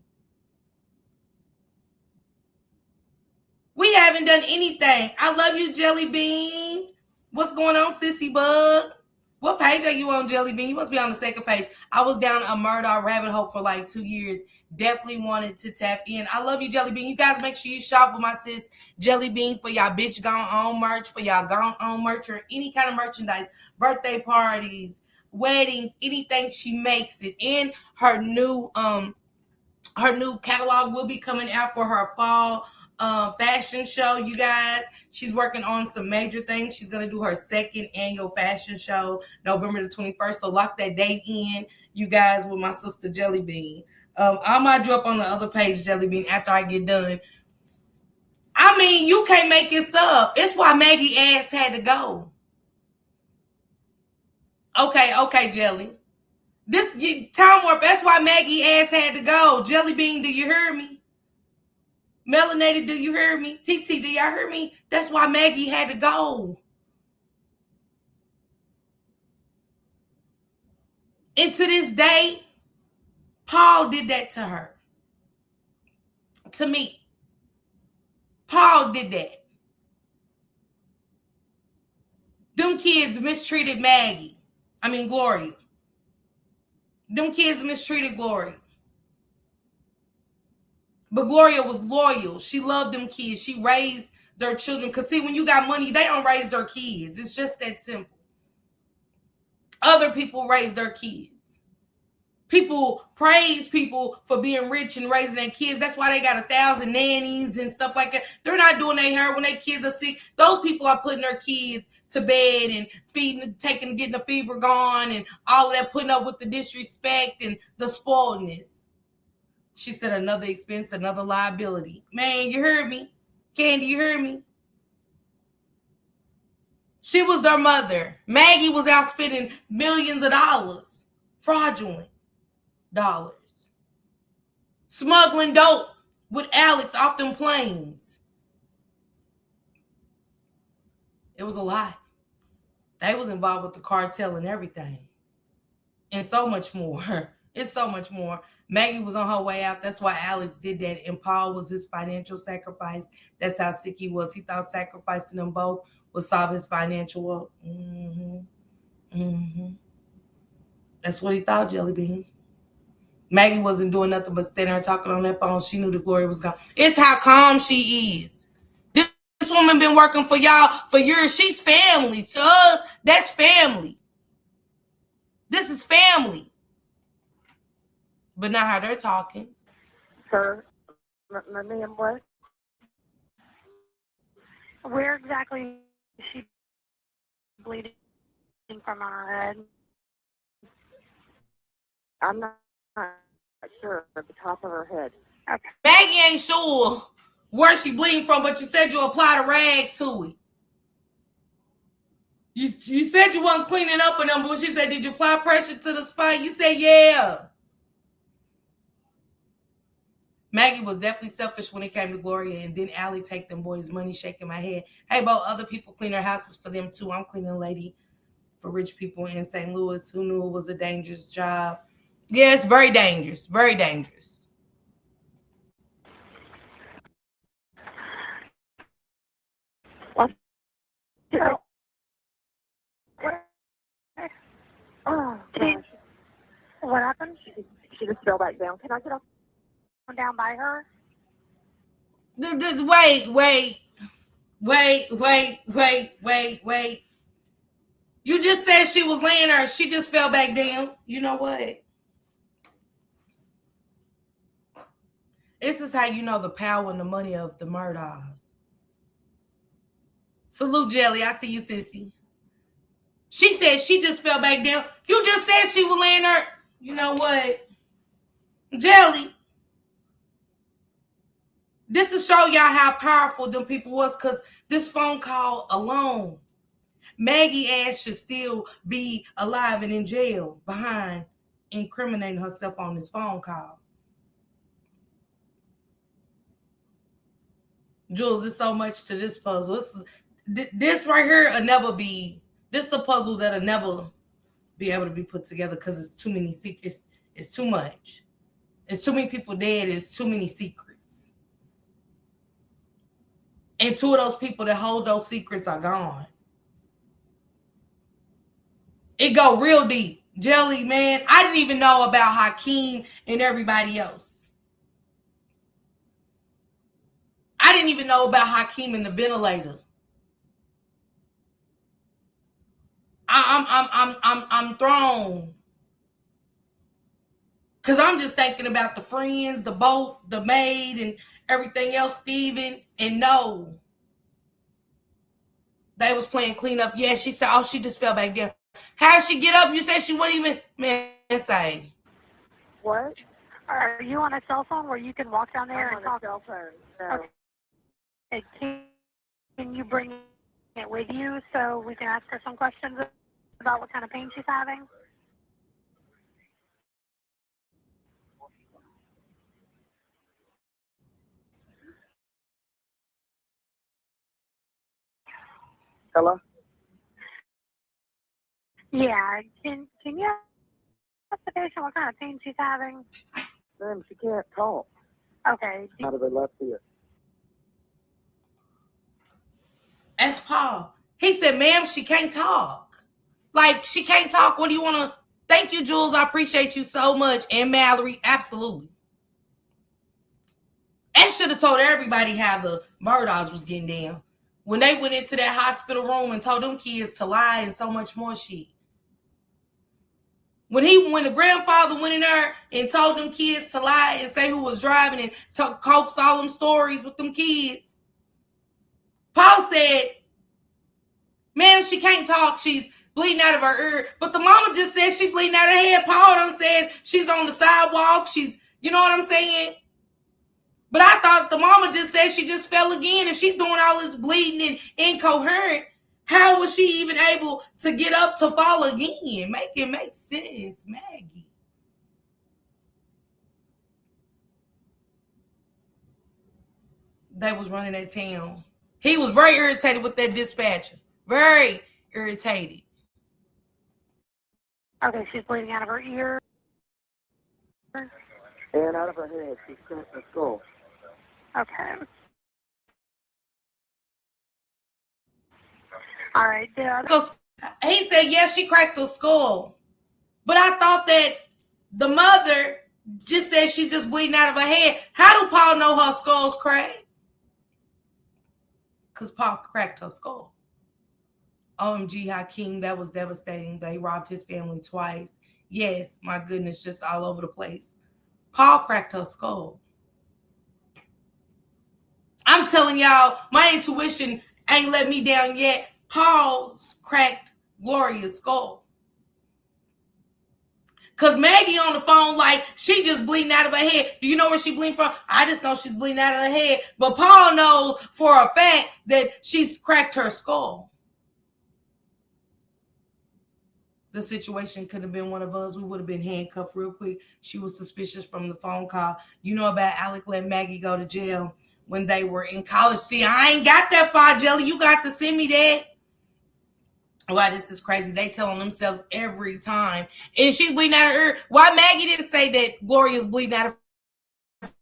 We haven't done anything. I love you, Jelly Bean. What's going on, Sissy Bug? What page are you on, Jelly Bean? You must be on the second page. I was down a Murdaugh rabbit hole for like 2 years. Definitely wanted to tap in. I love you, Jelly Bean. You guys make sure you shop with my sis, Jelly Bean, for y'all bitch gone on merch, for y'all gone on merch, or any kind of merchandise, birthday parties, weddings, anything. She makes it. And her new catalog will be coming out for her fall fashion show, you guys. She's working on some major things. She's going to do her second annual fashion show November the 21st. So lock that date in, you guys, with my sister Jelly Bean. I'll mod you up on the other page, Jelly Bean, after I get done. I mean, you can't make this up. It's why Maggie ass had to go. Okay, Jelly. This time warp, that's why Maggie ass had to go. Jelly Bean, do you hear me? Melanated, do you hear me? TT, do y'all hear me? That's why Maggie had to go. And to this day, Paul did that to her. To me. Paul did that. Them kids mistreated Gloria. Them kids mistreated Gloria. But Gloria was loyal. She loved them kids. She raised their children. Because see, when you got money, they don't raise their kids. It's just that simple. Other people raise their kids. People praise people for being rich and raising their kids. That's why they got 1,000 nannies and stuff like that. They're not doing their hair when their kids are sick. Those people are putting their kids to bed and feeding, getting the fever gone and all of that, putting up with the disrespect and the spoiledness. She said another expense, another liability. Man, you heard me. Candy, you heard me? She was their mother. Maggie was out spending millions of dollars. Fraudulent dollars. Smuggling dope with Alex off them planes. It was a lot. They was involved with the cartel and everything. And so much more. It's so much more. Maggie was on her way out. That's why Alex did that. And Paul was his financial sacrifice. That's how sick he was. He thought sacrificing them both would solve his financial woe. That's what he thought, Jelly Bean. Maggie wasn't doing nothing but standing there talking on that phone. She knew the Gloria was gone. It's how calm she is. This woman been working for y'all for years. She's family. To us, that's family. This is family. But not how they're talking. Sir, ma'am, what? Where exactly is she bleeding from on her head? I'm not sure. At the top of her head. Okay. Maggie ain't sure where she bleeding from, but you said you applied a rag to it. You said you wasn't cleaning up with them, but she said, did you apply pressure to the spine? You said, yeah. Maggie was definitely selfish when it came to Gloria, and then Allie take them boys' money, shaking my head. Hey, Bo, other people clean their houses for them too. I'm cleaning a lady for rich people in St. Louis who knew it was a dangerous job. Yeah, it's very dangerous. Very dangerous. What? Oh, gosh. What happened? She just fell back down. Can I get off? Down by her? Wait. You just said she was laying there. She just fell back down. You know what? This is how you know the power and the money of the Murdaugh'S. Salute, Jelly. I see you, sissy. She said she just fell back down. You just said she was laying there. You know what? Jelly. This will show y'all how powerful them people was, because this phone call alone, Maggie ass should still be alive and in jail behind incriminating herself on this phone call. Jules, there's so much to this puzzle. This right here will never be, this is a puzzle that'll never be able to be put together because it's too many secrets. It's too much. It's too many people dead. It's too many secrets. And two of those people that hold those secrets are gone. It go real deep. Jelly, man, I didn't even know about Hakeem and everybody else. I didn't even know about Hakeem and the ventilator. I'm thrown. Cause I'm just thinking about the friends, the boat, the maid, and everything else, Steven. And no. They was playing cleanup. Yeah, she said, oh, she just fell back down. How'd she get up? You said she wouldn't even, man, say. What? Are you on a cell phone where you can walk down there and talk? Cell phone. No. Okay. Can you bring it with you so we can ask her some questions about what kind of pain she's having? Hello? Yeah. Can you ask the patient what kind of pain she's having? Ma'am, she can't talk. Okay. Out of her left ear. Ask Paul. He said, ma'am, she can't talk. Like, she can't talk. What do you want to? Thank you, Jules. I appreciate you so much. And Mallory, absolutely. I should have told everybody how the Murdaugh'S was getting down. When they went into that hospital room and told them kids to lie and so much more shit. When the grandfather went in there and told them kids to lie and say who was driving and coaxed all them stories with them kids, Paul said, ma'am, she can't talk. She's bleeding out of her ear. But the mama just said she bleeding out of her head. Paul done said she's on the sidewalk. She's, you know what I'm saying? But I thought the mama just said she just fell again and she's doing all this bleeding and incoherent. How was she even able to get up to fall again? Make it make sense, Maggie. They was running that town. He was very irritated with that dispatcher. Very irritated. Okay, she's bleeding out of her ear. And out of her head. She's cracked her skull. Okay. All right. He said, yes, she cracked her skull. But I thought that the mother just said she's just bleeding out of her head. How do Paul know her skull's cracked? Because Paul cracked her skull. OMG, Hakeem, that was devastating. They robbed his family twice. Yes, my goodness, just all over the place. Paul cracked her skull. I'm telling y'all, my intuition ain't let me down yet. Paul's cracked Gloria's skull. Because Maggie on the phone like, she just bleeding out of her head. Do you know where she bleeding from? I just know she's bleeding out of her head. But Paul knows for a fact that she's cracked her skull. the situation could have been one of us. We would have been handcuffed real quick. She was suspicious from the phone call. You know about Alec let Maggie go to jail when they were in college. See, I ain't got that far, Jelly. You got to send me that. Why, this is crazy. They telling themselves every time. And she's bleeding out of her ear. Why Maggie didn't say that Gloria's bleeding out of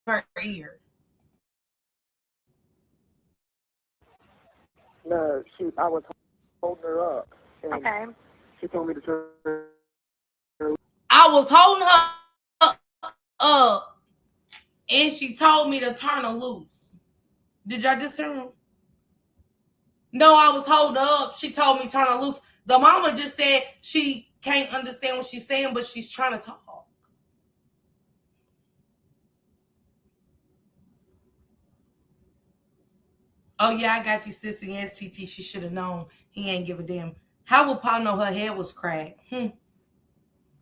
her ear? No, I was holding her up. Okay. She told me to turn her. I was holding her up, and she told me to turn her loose. Did y'all just hear me? No, I was holding her up. She told me to turn her loose. The mama just said she can't understand what she's saying, but she's trying to talk. Oh, yeah, I got you, sissy. STT, she should have known. He ain't give a damn. How would Paul know her head was cracked? Paul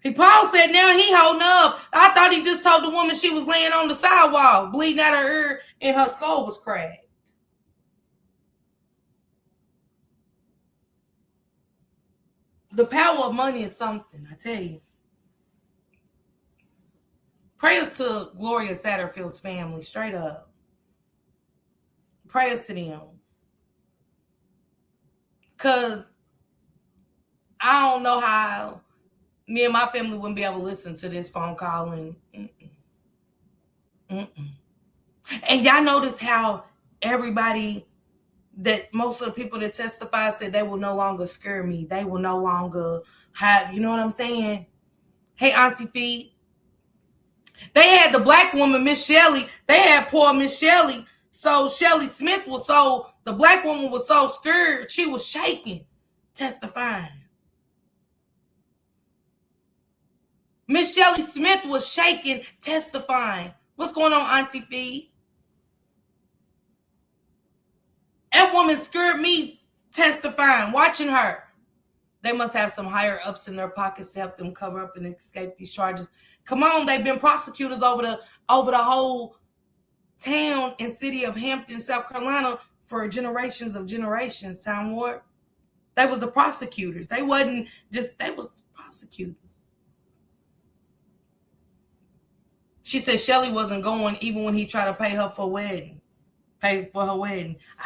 said now he holding up. I thought he just told the woman she was laying on the sidewalk, bleeding out her ear, and her skull was cracked. The power of money is something, I tell you. Prayers to Gloria Satterfield's family, straight up. Prayers to them. Because I don't know how me and my family wouldn't be able to listen to this phone call. And y'all notice how everybody, that most of the people that testified said they will no longer scare me. They will no longer have, you know what I'm saying? Hey, Auntie Fee. They had the black woman, Miss Shelley. They had poor Miss Shelley. So Shelley Smith the black woman was so scared, she was shaking, testifying. Miss Shelley Smith was shaking, testifying. What's going on, Auntie Fee? That woman scared me, testifying, watching her. They must have some higher ups in their pockets to help them cover up and escape these charges. Come on, they've been prosecutors over the whole town and city of Hampton, South Carolina for generations of generations. Time Ward. They was the prosecutors. They was prosecutors. She said Shelley wasn't going even when he tried to pay for her wedding. I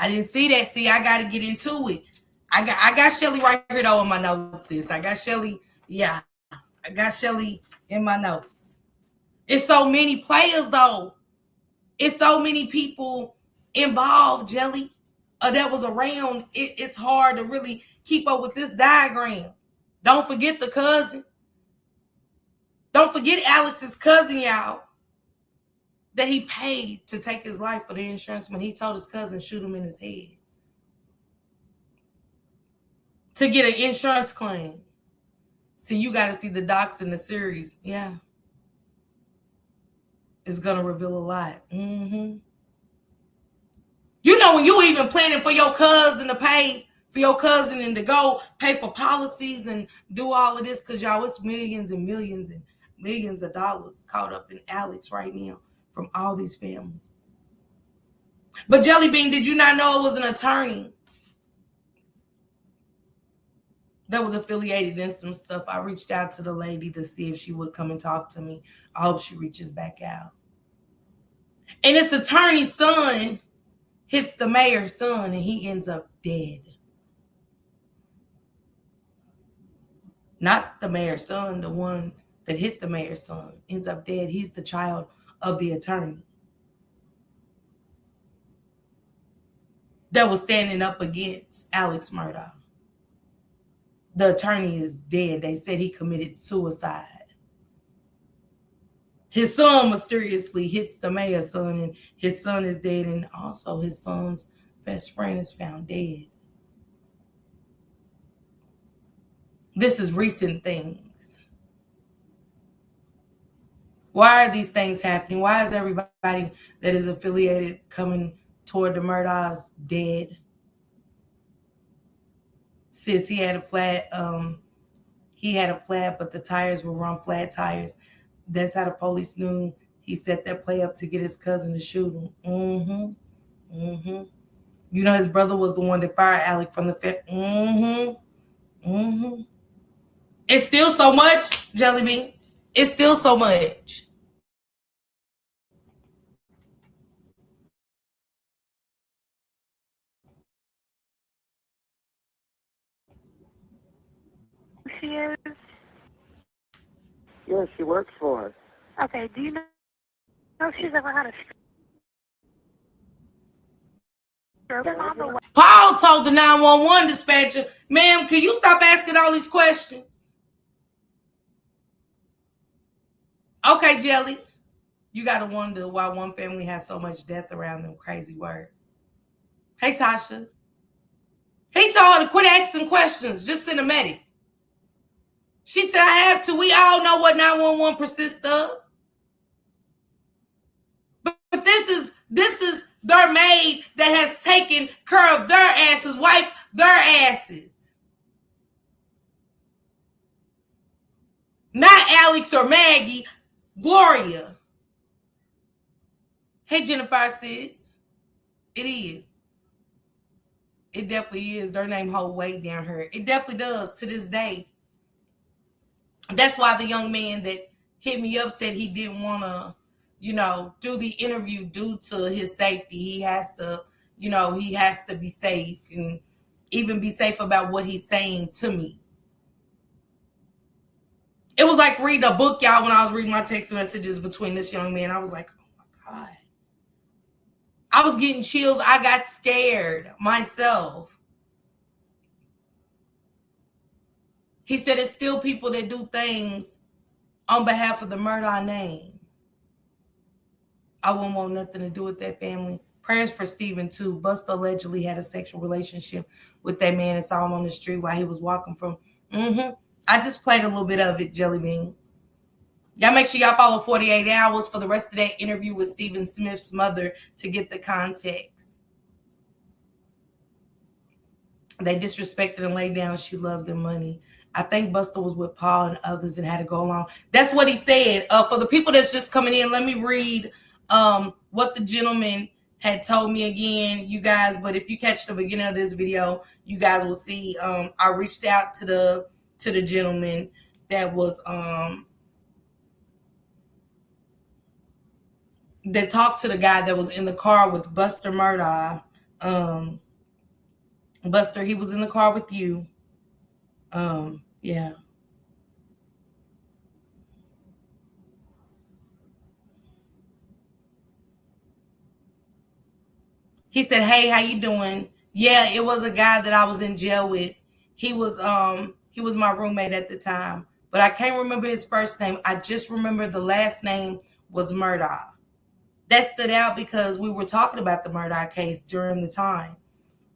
didn't see that. See, I got to get into it. I got Shelley right here though in my notes, sis. I got Shelley. Yeah, I got Shelley in my notes. It's so many players though. It's so many people involved, Jelly, that was around. It's hard to really keep up with this diagram. Don't forget the cousin. Don't forget Alex's cousin, y'all, that he paid to take his life for the insurance when he told his cousin shoot him in his head to get an insurance claim. See, you got to see the docs in the series. Yeah. It's going to reveal a lot. You know, when you even planning for your cousin to pay, for your cousin and to go pay for policies and do all of this, because y'all, it's millions and millions and millions of dollars caught up in Alex right now from all these families. But Jelly Bean, did you not know it was an attorney that was affiliated in some stuff? I reached out to the lady to see if she would come and talk to me. I hope she reaches back out. And this attorney's son hits the mayor's son and he ends up dead. Not the mayor's son, the one that hit the mayor's son ends up dead. He's the child of the attorney that was standing up against Alex Murdaugh. The attorney is dead. They said he committed suicide. His son mysteriously hits the mayor's son, and his son is dead, and also his son's best friend is found dead. This is recent things. Why are these things happening? Why is everybody that is affiliated coming toward the Murdaugh'S dead? Sis, he had a flat, but the tires were wrong, flat tires. That's how the police knew he set that play up to get his cousin to shoot him. You know, his brother was the one that fired Alec from the It's still so much, Jelly Bean. It's still so much. She is. Yeah, she works for us. Okay, do you know if she's ever had a stroke? On the way. Paul told the 911 dispatcher, ma'am, can you stop asking all these questions? Okay, Jelly. You got to wonder why one family has so much death around them. Crazy word. Hey, Tasha. He told her to quit asking questions. Just send a medic. She said, I have to. We all know what 911 consists of. But this is their maid that has taken care of their asses, wiped their asses. Not Alex or Maggie, Gloria. Hey, Jennifer sis. It is. It definitely is. Their name hold weight down here. It definitely does to this day. That's why the young man that hit me up said he didn't want to, do the interview due to his safety. He has to, he has to be safe and even be safe about what he's saying to me. It was like reading a book, y'all, when I was reading my text messages between this young man. I was like, oh my God. I was getting chills. I got scared myself. He said it's still people that do things on behalf of the Murdaugh name. I wouldn't want nothing to do with that family. Prayers for Stephen, too. Buster allegedly had a sexual relationship with that man and saw him on the street while he was walking from. I just played a little bit of it, Jelly Bean. Y'all make sure y'all follow 48 Hours for the rest of that interview with Stephen Smith's mother to get the context. They disrespected and laid down. She loved the money. I think Buster was with Paul and others and had to go along. That's what he said. For the people that's just coming in, let me read what the gentleman had told me again, you guys. But if you catch the beginning of this video, you guys will see. I reached out to the gentleman that was that talked to the guy that was in the car with Buster Murdaugh. Buster, he was in the car with you. Yeah. He said, hey, how you doing? Yeah, it was a guy that I was in jail with. He was my roommate at the time, but I can't remember his first name. I just remember the last name was Murdaugh. That stood out because we were talking about the Murdaugh case during the time.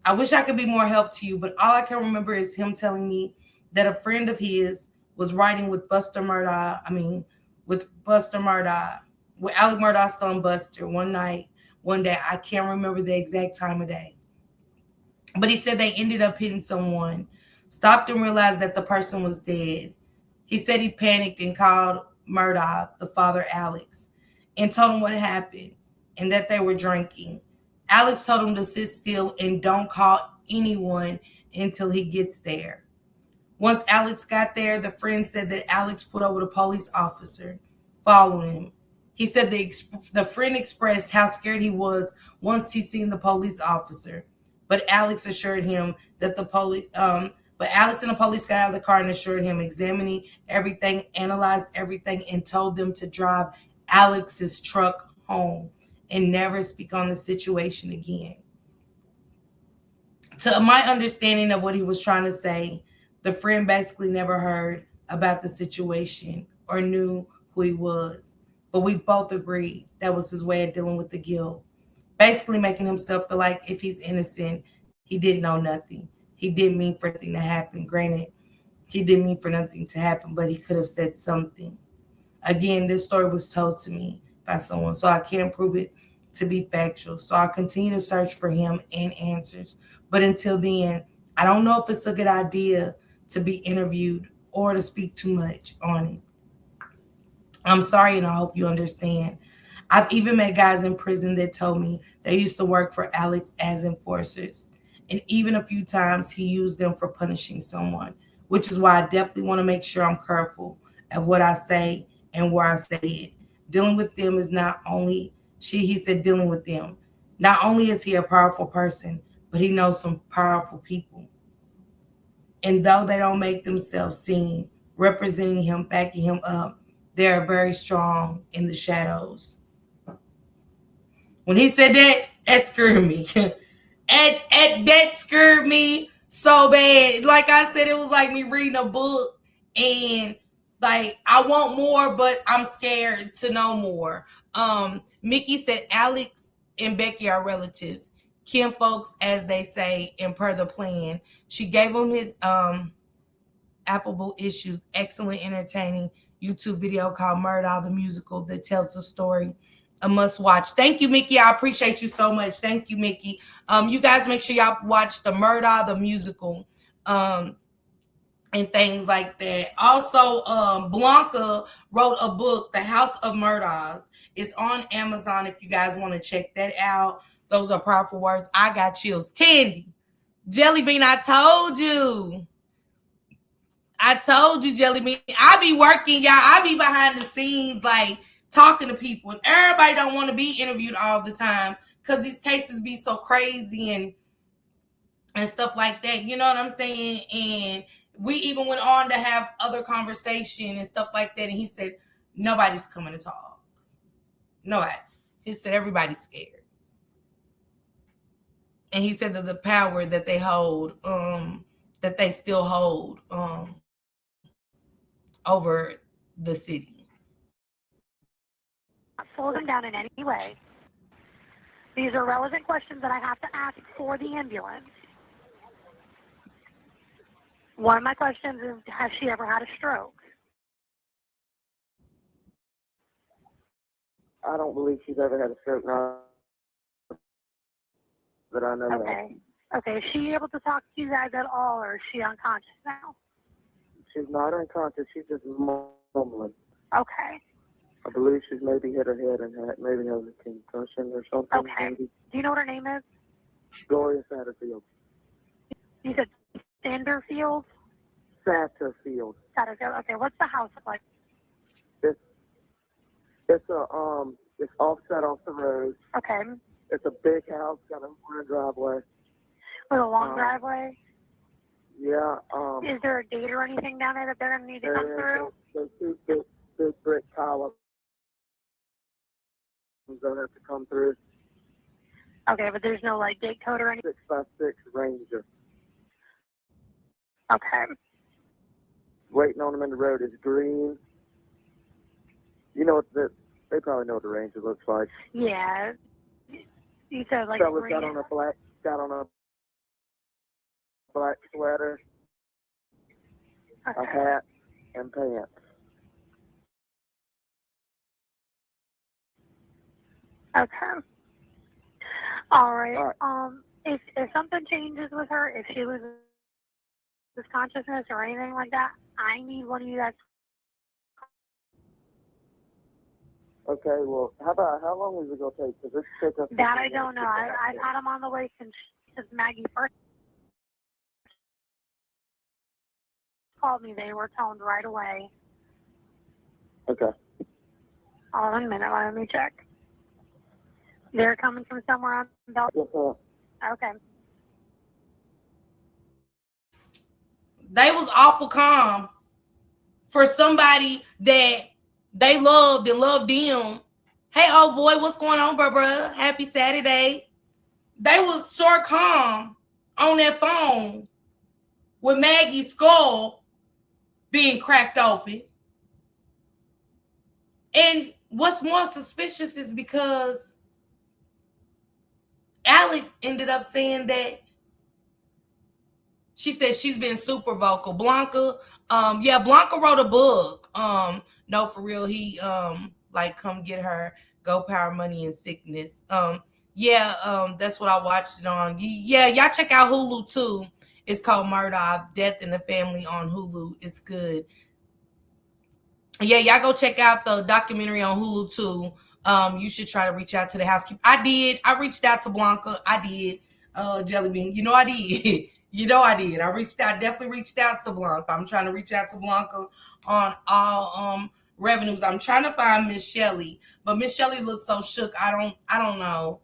I wish I could be more help to you, but all I can remember is him telling me that a friend of his was riding with Buster Murdaugh. With Alec Murdaugh's son Buster one day. I can't remember the exact time of day. But he said they ended up hitting someone, stopped and realized that the person was dead. He said he panicked and called Murdaugh, the father Alex, and told him what happened and that they were drinking. Alex told him to sit still and don't call anyone until he gets there. Once Alex got there, the friend said that Alex put over the police officer following him. He said the friend expressed how scared he was once he seen the police officer, but Alex assured him that Alex and the police got out of the car and assured him, examining everything, analyzed everything, and told them to drive Alex's truck home and never speak on the situation again. To my understanding of what he was trying to say, the friend basically never heard about the situation or knew who he was. But we both agreed that was his way of dealing with the guilt. Basically making himself feel like if he's innocent, he didn't know nothing. He didn't mean for anything to happen. Granted, he didn't mean for nothing to happen, but he could have said something. Again, this story was told to me by someone, so I can't prove it to be factual. So I'll continue to search for him and answers. But until then, I don't know if it's a good idea to be interviewed or to speak too much on it. I'm sorry, and I hope you understand. I've even met guys in prison that told me they used to work for Alex as enforcers. And even a few times he used them for punishing someone, which is why I definitely want to make sure I'm careful of what I say and where I say it. Dealing with them is not only, he said dealing with them. Not only is he a powerful person, but he knows some powerful people. And though they don't make themselves seen, representing him, backing him up, they are very strong in the shadows. When he said that, that scared me. That scared me so bad. Like I said, it was like me reading a book and like I want more, but I'm scared to know more. Mickey said Alex and Becky are relatives, kin folks, as they say, and per the plan. She gave him his Appleable Issues, excellent, entertaining YouTube video called Murdaugh the Musical that tells the story. A must watch. Thank you, Mickey. I appreciate you so much. Thank you, Mickey. You guys make sure y'all watch the Murdaugh the Musical and things like that. Also, Blanca wrote a book, The House of Murdaugh'S. It's on Amazon if you guys want to check that out. Those are powerful words. I got chills. Candy, Jelly Bean, I told you. Jelly Bean. I be working, y'all. I be behind the scenes, like talking to people, and everybody don't want to be interviewed all the time because these cases be so crazy and stuff like that. You know what I'm saying? And we even went on to have other conversation and stuff like that. And he said nobody's coming to talk. Nobody. He said everybody's scared. And he said that the power that they hold, that they still hold, over the city. Slow them down in any way. These are relevant questions that I have to ask for the ambulance. One of my questions is, has she ever had a stroke? I don't believe she's ever had a stroke now that I know Okay. Okay, is she able to talk to you guys at all, or is she unconscious now? She's not unconscious. She's just mumbling. Okay. I believe she's maybe hit her head and maybe has a concussion or something. Okay. Maybe. Do you know what her name is? Gloria Satterfield. You said Sanderfield? Satterfield. Satterfield. Okay, what's the house like? It's offset off the road. Okay. It's a big house, got a wide driveway. With a long driveway? Yeah. Is there a gate or anything down there that they're going to need to come through? There's two big brick columns that have to come through. Okay, but there's no like gate code or anything? 6x6 Ranger. Okay. Waiting on them in the road is green. You know what they probably know what the Ranger looks like. Yeah. You said like Fella's green. got on a black sweater, a hat, and pants. Okay. All right. If something changes with her, if she loses consciousness or anything like that, I need one of you guys. Okay, well, how long is it going to take? Because this pickup... That I don't know. I've had them on the way since Maggie first called me. They were toned right away. Okay. Hold on a minute. Let me check. They're coming from somewhere on Bell. Yes, ma'am. Okay. They was awful calm for somebody that they loved and loved them. Hey, old boy, what's going on, bruh? Happy Saturday. They was so calm on that phone with Maggie's skull being cracked open. And what's more suspicious is because Alex ended up saying that she said she's been super vocal. Blanca, Blanca wrote a book. No, for real, he like come get her, Go Power, Money and Sickness. That's what I watched it on. Yeah, y'all check out Hulu too. It's called Murdaugh, Death in the Family on Hulu. It's good. Yeah, y'all go check out the documentary on Hulu too. You should try to reach out to the housekeeper. I did. I reached out to Blanca. I did. Jelly Bean. You know I did. You know I did. Definitely reached out to Blanca. I'm trying to reach out to Blanca on all revenues. I'm trying to find Miss Shelley, but Miss Shelley looks so shook. I don't know.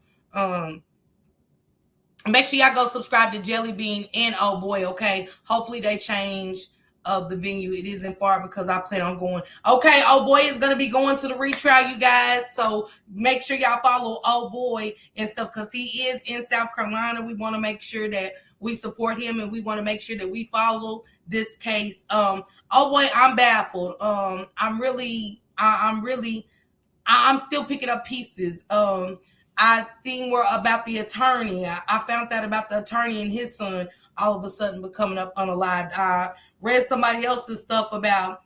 Make sure y'all go subscribe to Jelly Bean and Oh Boy, okay? Hopefully they change of the venue. It isn't far because I plan on going. Okay, Oh Boy is going to be going to the retrial, you guys. So make sure y'all follow Oh Boy and stuff because he is in South Carolina. We want to make sure that we support him and we want to make sure that we follow this case. Oh Boy, I'm baffled. I'm still picking up pieces. I seen more about the attorney. I found out about the attorney and his son all of a sudden becoming up unalived. I read somebody else's stuff about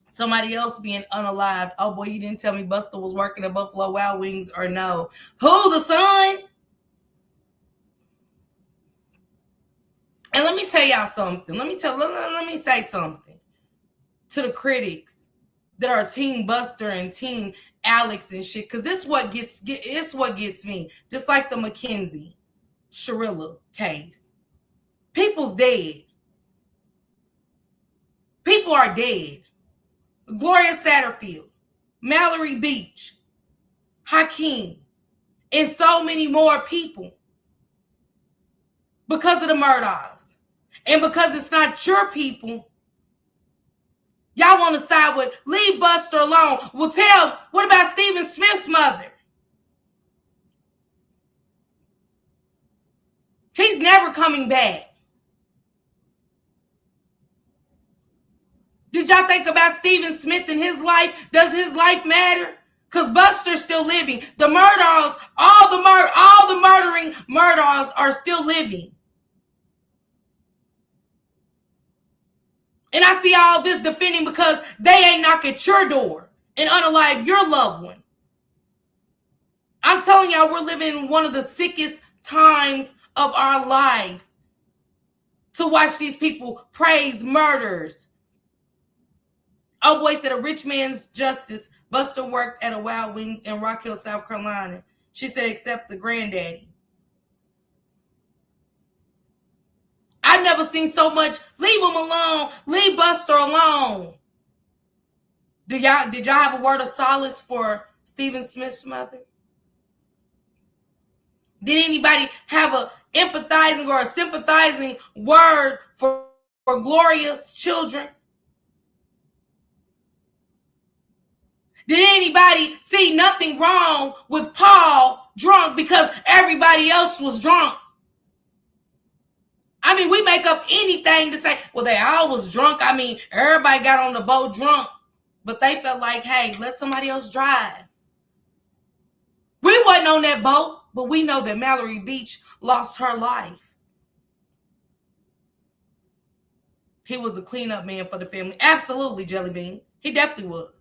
somebody else being unalived. Oh boy, you didn't tell me Buster was working at Buffalo Wild Wings or no. Who, the son? And let me tell y'all something. Let me say something to the critics that are Team Buster and Team Alex and shit, because this what gets me. Just like the Mackenzie Sharilla case. People's dead. People are dead. Gloria Satterfield, Mallory Beach, Hakeem, and so many more people because of the Murdaugh'S. And because it's not your people, y'all want to side with, leave Buster alone. Well, what about Stephen Smith's mother? He's never coming back. Did y'all think about Stephen Smith and his life? Does his life matter? Because Buster's still living. The Murdaugh'S, all the murdering Murdaugh'S are still living. And I see all this defending because they ain't knock at your door and unalive your loved one. I'm telling y'all, we're living in one of the sickest times of our lives to watch these people praise murders. Oh boy said a rich man's justice. Buster worked at a Wild Wings in Rock Hill, South Carolina. She said, except the granddaddy. I've never seen so much. Leave him alone. Leave Buster alone. Did y'all have a word of solace for Stephen Smith's mother? Did anybody have a empathizing or a sympathizing word for Gloria's children? Did anybody see nothing wrong with Paul drunk because everybody else was drunk? I mean, we make up anything to say, well, they all was drunk. I mean, everybody got on the boat drunk, but they felt like, hey, let somebody else drive. We wasn't on that boat, but we know that Mallory Beach lost her life. He was the cleanup man for the family. Absolutely, Jelly Bean. He definitely was.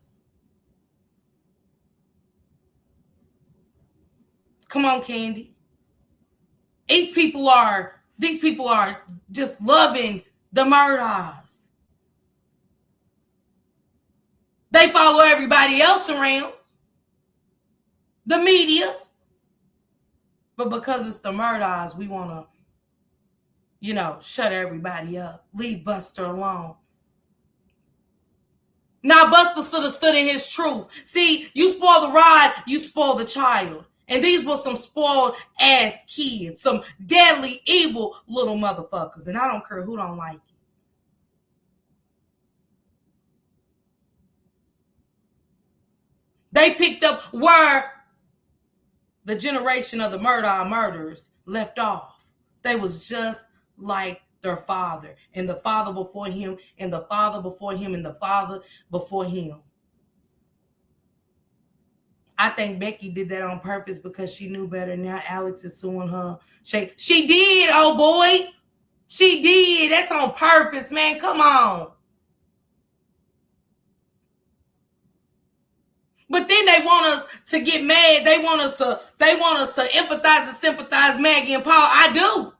Come on, Candy. These people are just loving the Murdaugh'S. They follow everybody else around. The media. But because it's the Murdaugh'S, we want to, shut everybody up. Leave Buster alone. Now Buster should have stood in his truth. See, you spoil the ride, you spoil the child. And these were some spoiled ass kids, some deadly, evil little motherfuckers. And I don't care who don't like it. They picked up where the generation of the Murdaugh murders left off. They was just like their father, and the father before him, and the father before him, and the father before him. I think Becky did that on purpose because she knew better. Now Alex is suing her. She did, oh boy. She did. That's on purpose, man. Come on. But then they want us to get mad. They want us to empathize and sympathize Maggie and Paul. I do.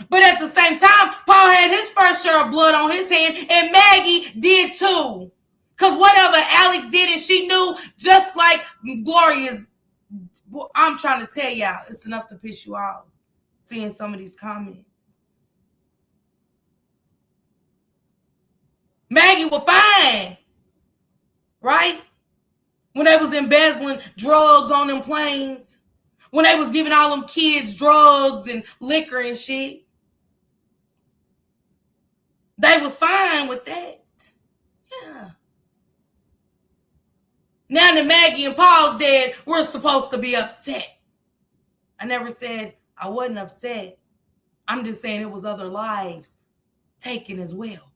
But at the same time, Paul had his first share of blood on his hand, and Maggie did too. Because whatever Alex did, and she knew, just like Gloria's, I'm trying to tell y'all, it's enough to piss you off. seeing some of these comments. Maggie was fine, right? When they was embezzling drugs on them planes, when they was giving all them kids drugs and liquor and shit, they was fine with that. Yeah. Now that Maggie and Paul's dead, we're supposed to be upset. I never said I wasn't upset. I'm just saying it was other lives taken as well.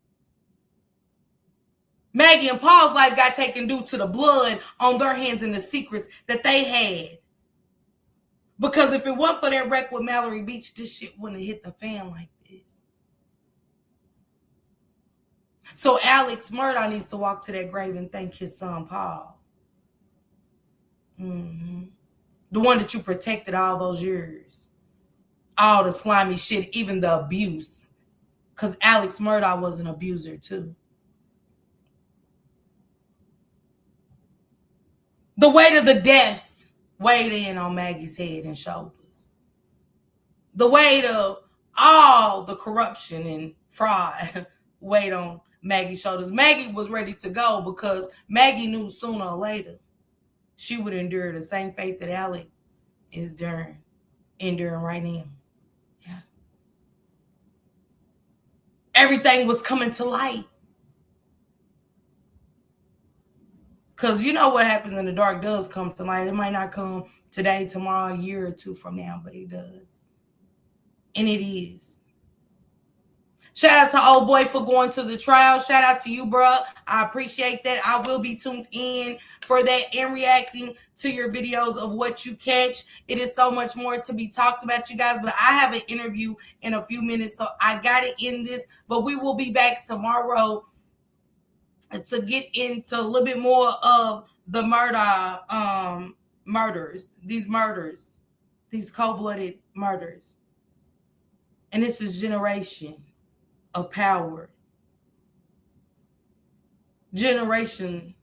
Maggie and Paul's life got taken due to the blood on their hands and the secrets that they had. Because if it wasn't for that wreck with Mallory Beach, this shit wouldn't have hit the fan like this. So Alex Murdaugh needs to walk to that grave and thank his son, Paul. The one that you protected all those years. All the slimy shit, even the abuse. Because Alex Murdaugh was an abuser too. The weight of the deaths weighed in on Maggie's head and shoulders. The weight of all the corruption and fraud weighed on Maggie's shoulders. Maggie was ready to go because Maggie knew sooner or later she would endure the same fate that Alec is enduring right now. Yeah. Everything was coming to light. Because you know what happens in the dark does come to light. It might not come today, tomorrow, a year or two from now, but it does. And it is. Shout out to old boy for going to the trial. Shout out to you, bro. I appreciate that. I will be tuned in for that and reacting to your videos of what you catch. It is so much more to be talked about, you guys, but I have an interview in a few minutes, so I got to end this. But we will be back tomorrow to get into a little bit more of the murders, these cold-blooded murders. And this is generation of power, generation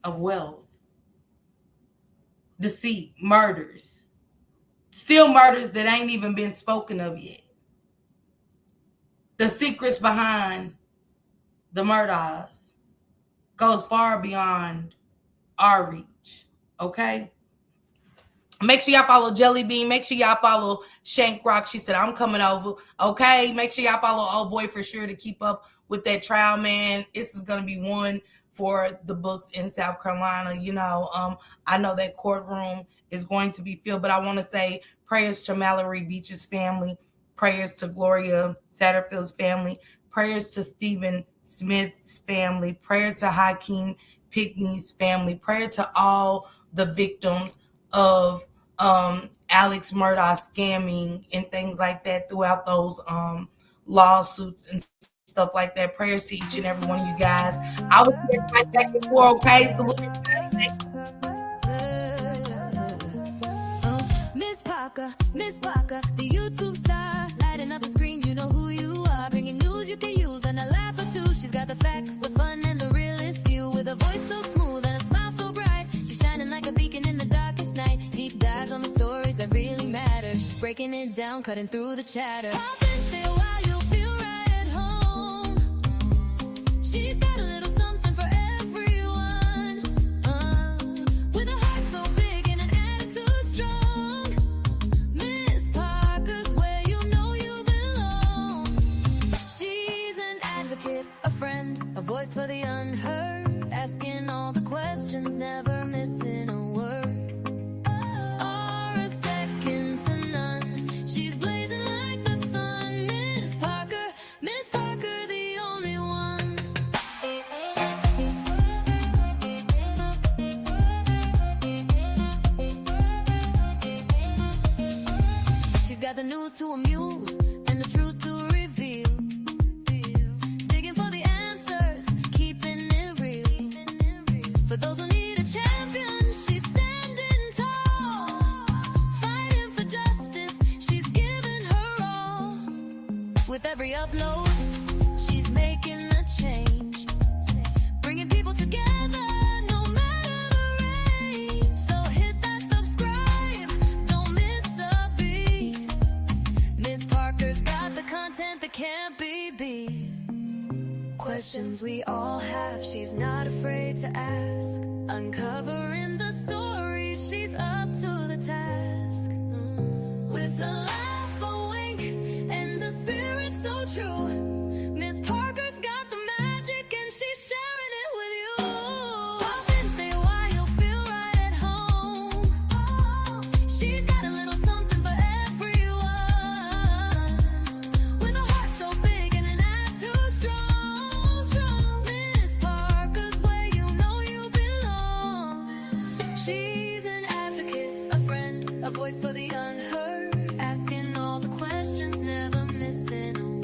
of wealth, deceit, murders, still murders that ain't even been spoken of yet. The secrets behind the Murdaugh'S goes far beyond our reach, okay? Make sure y'all follow Jelly Bean. Make sure y'all follow Shank Rock. She said, I'm coming over, okay? Make sure y'all follow Old Boy for sure to keep up with that trial, man. This is going to be one for the books in South Carolina. You know, I know that courtroom is going to be filled, but I want to say prayers to Mallory Beach's family, prayers to Gloria Satterfield's family, prayers to Stephen Smith's family, prayer to Hakeem Pickney's family, prayer to all the victims of Alex Murdaugh scamming and things like that throughout those lawsuits and stuff like that. Prayers to each and every one of you guys. I will be right back before, okay? Salute everybody. Miss Parker, the YouTube star, lighting up the screen, you know who you are, bringing news you can use and a laugh or two. She's got the facts, the fun, and the realest view, with a voice so smooth and a smile so bright. She's shining like a beacon in the darkest night. Deep dives on the stories that really matter. She's breaking it down, cutting through the chatter. Pop and stay a while, you'll feel right at home. She's got a little something for everyone, with a heart so big and an attitude strong. Miss Parker's where you know you belong. She's an advocate, a friend, a voice for the unheard, asking all the questions, never missing a word. Or a second to none. She's blazing like the sun. Miss Parker, the only one. She's got the news to amuse and the truth to reveal. Digging for the answers, keeping it real. For those who need a champion, she's standing tall. Fighting for justice, she's giving her all. With every upload, she's making a change. Bringing people together, no matter the range. So hit that subscribe, don't miss a beat. Miss can't be beat. Questions we all have, she's not afraid to ask. Uncovering the story, she's up to the task. With a laugh, a wink, and a spirit so true, Miss Parker's got the magic and she's sharing it with you. Pop in, stay a while, you'll feel right at home. She's got a little something for everyone. With a heart so big and an act too strong. Miss Parker's where you know you belong. She's an advocate, a friend, a voice for the unheard, asking all the questions, never missing a